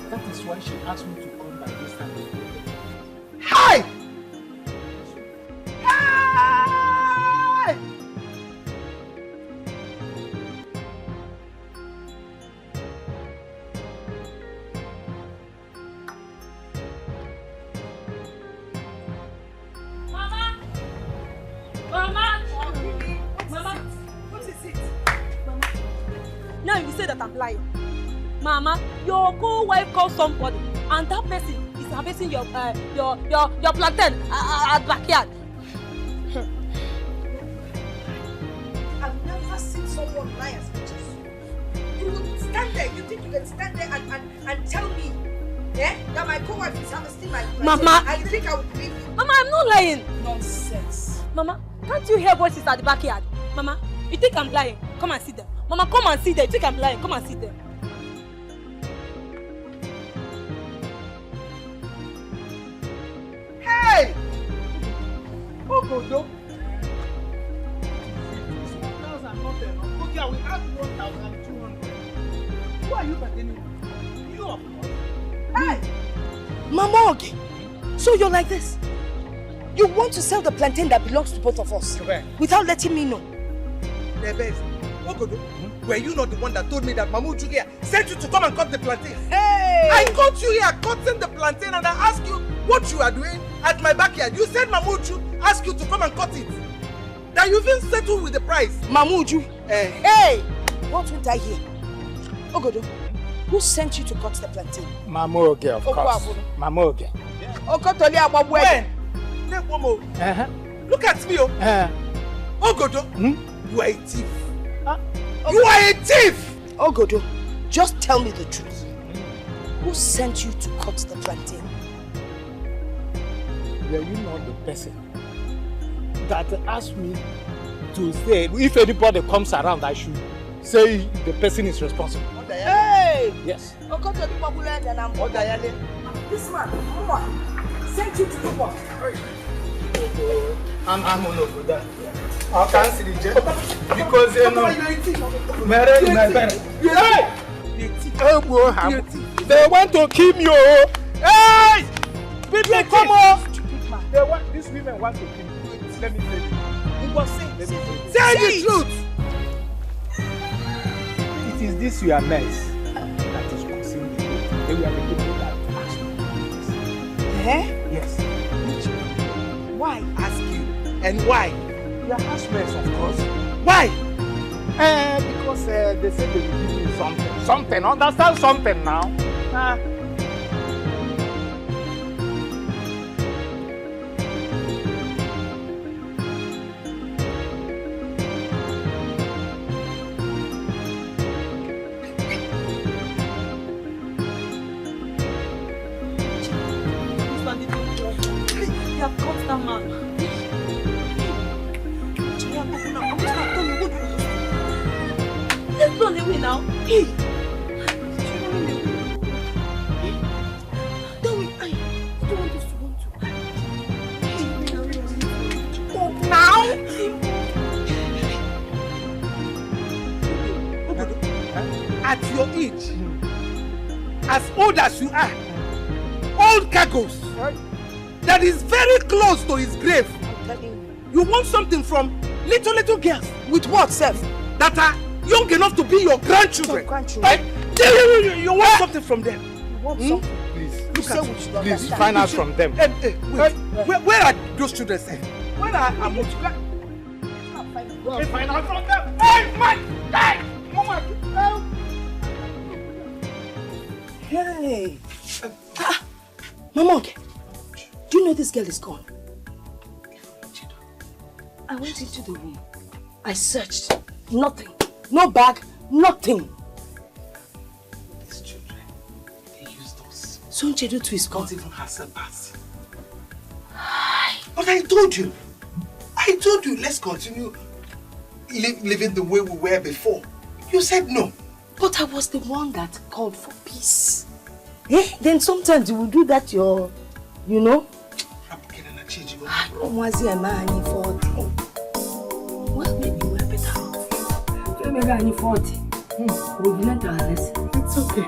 That is why she asked me to come by this time. Hi! Hi!
Mama, what is it? Mama. Now you say that I'm lying. Mama, your co-wife called somebody, and that person is harvesting your plantain at backyard.
I've never seen someone lie as much as you. You would stand there. You think you can stand there and tell me, that my co-wife is harvesting my plantain?
Mama,
I think I would believe you.
Mama, I'm not lying.
Nonsense.
Mama, can't you hear voices at the backyard? Mama, you think I'm lying? Come and see them. Mama, come and see them. You think I'm lying? Come and see them.
Hey! Ogodo! 1,000 not enough. Okay, I will add 1,200. Who are you bargaining with? You of course.
Hey! Mama Ogi, so you're like this? You want to sell the plantain that belongs to both of us?
Correct.
Without letting me know?
The best. Ogodo, were you not the one that told me that Mamuju here sent you to come and cut the plantain?
Hey!
I caught you here cutting the plantain and I asked you what you are doing at my backyard. You said Mamuju asked you to come and cut it. That you even settled with the price.
Mamuju? Hey! What won't I hear? Ogodo,
Who sent you to cut the plantain?
Mama Oge, of course. Mama Oge.
When? Look at me, Ogodo. You are a thief. You are a thief!
Ogodo, just tell me the truth. Who sent you to cut the plantain?
Were you not the person that asked me to say if anybody comes around, I should say the person is responsible?
Hey!
Yes.
This man, sent you to do what?
I'm on over there. I can't see the jet because they want to kill me. Hey! People, come on! These women want to kill me. Let me tell you. Say the truth! It is this your mess that is causing me. They were the people that asked me. Yes.
Why ask you? And why?
Your housemates, of course.
Why?
Because they said they will give me something. Something. Understand something now?
You have cut that man. Let's run away now. Hey! Don't we? I don't want us to run to. Talk now!
At your age, as old as you are, old cargoes, that is very close to his grave. You want something from little girls. With what, self? That are young enough to be your grandchildren. You want something from them.
You want something?
Please find out from them.
Where are those children? Where are Amotuka?
Find out from them. Hey, man! Hey!
Hey! Mama, do you know this girl is gone? I went into the room. I searched. Nothing. No bag. Nothing.
These children, they used us.
Son Chedu to his gone.
Not even has a pass. But I told you, let's continue living the way we were before. You said no.
But I was the one that called for peace. Then sometimes you will do that, you know. Well, maybe we're better off. Maybe I'm 40. We've learned our lesson. It's okay.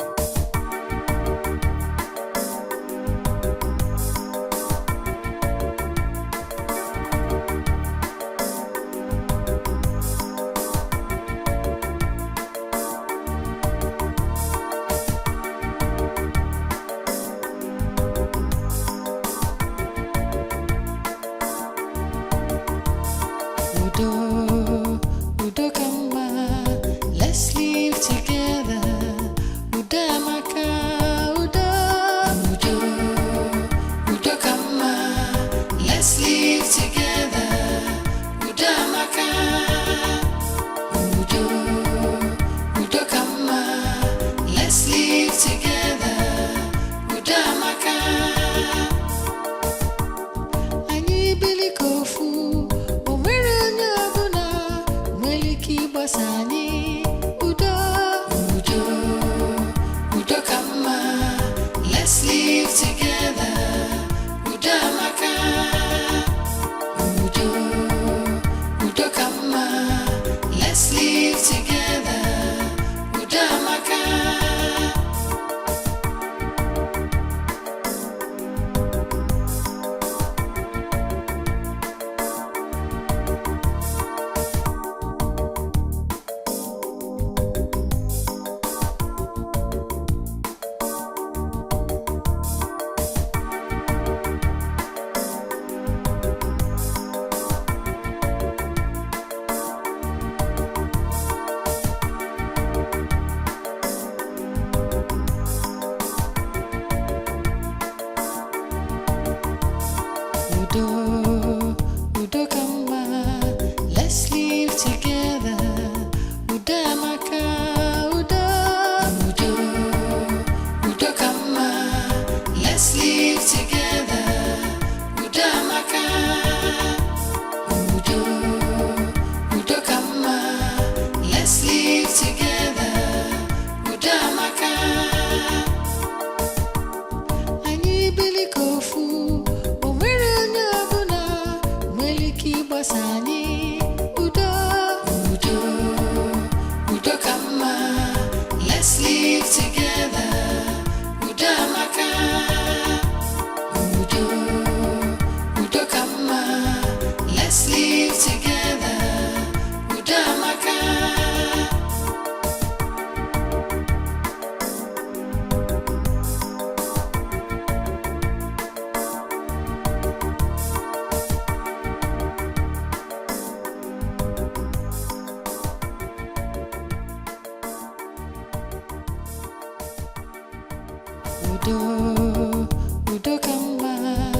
Udo, Udo kama,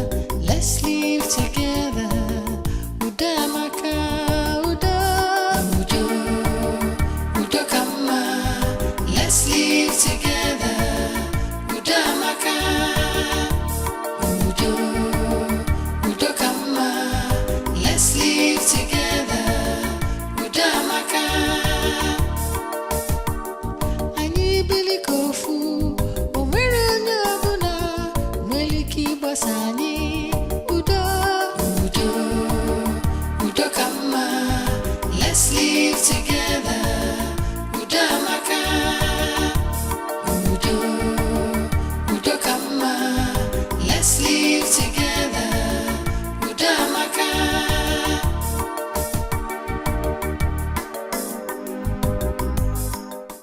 let's live together. Udo amaka, Udo, Udo, Udo kama, let's live together. Udo amaka, Udo, Udo kama, let's live together. Udo amaka. Anyị bili kofu, o nwere onye ọbụla nwere ike ịgbasa anyị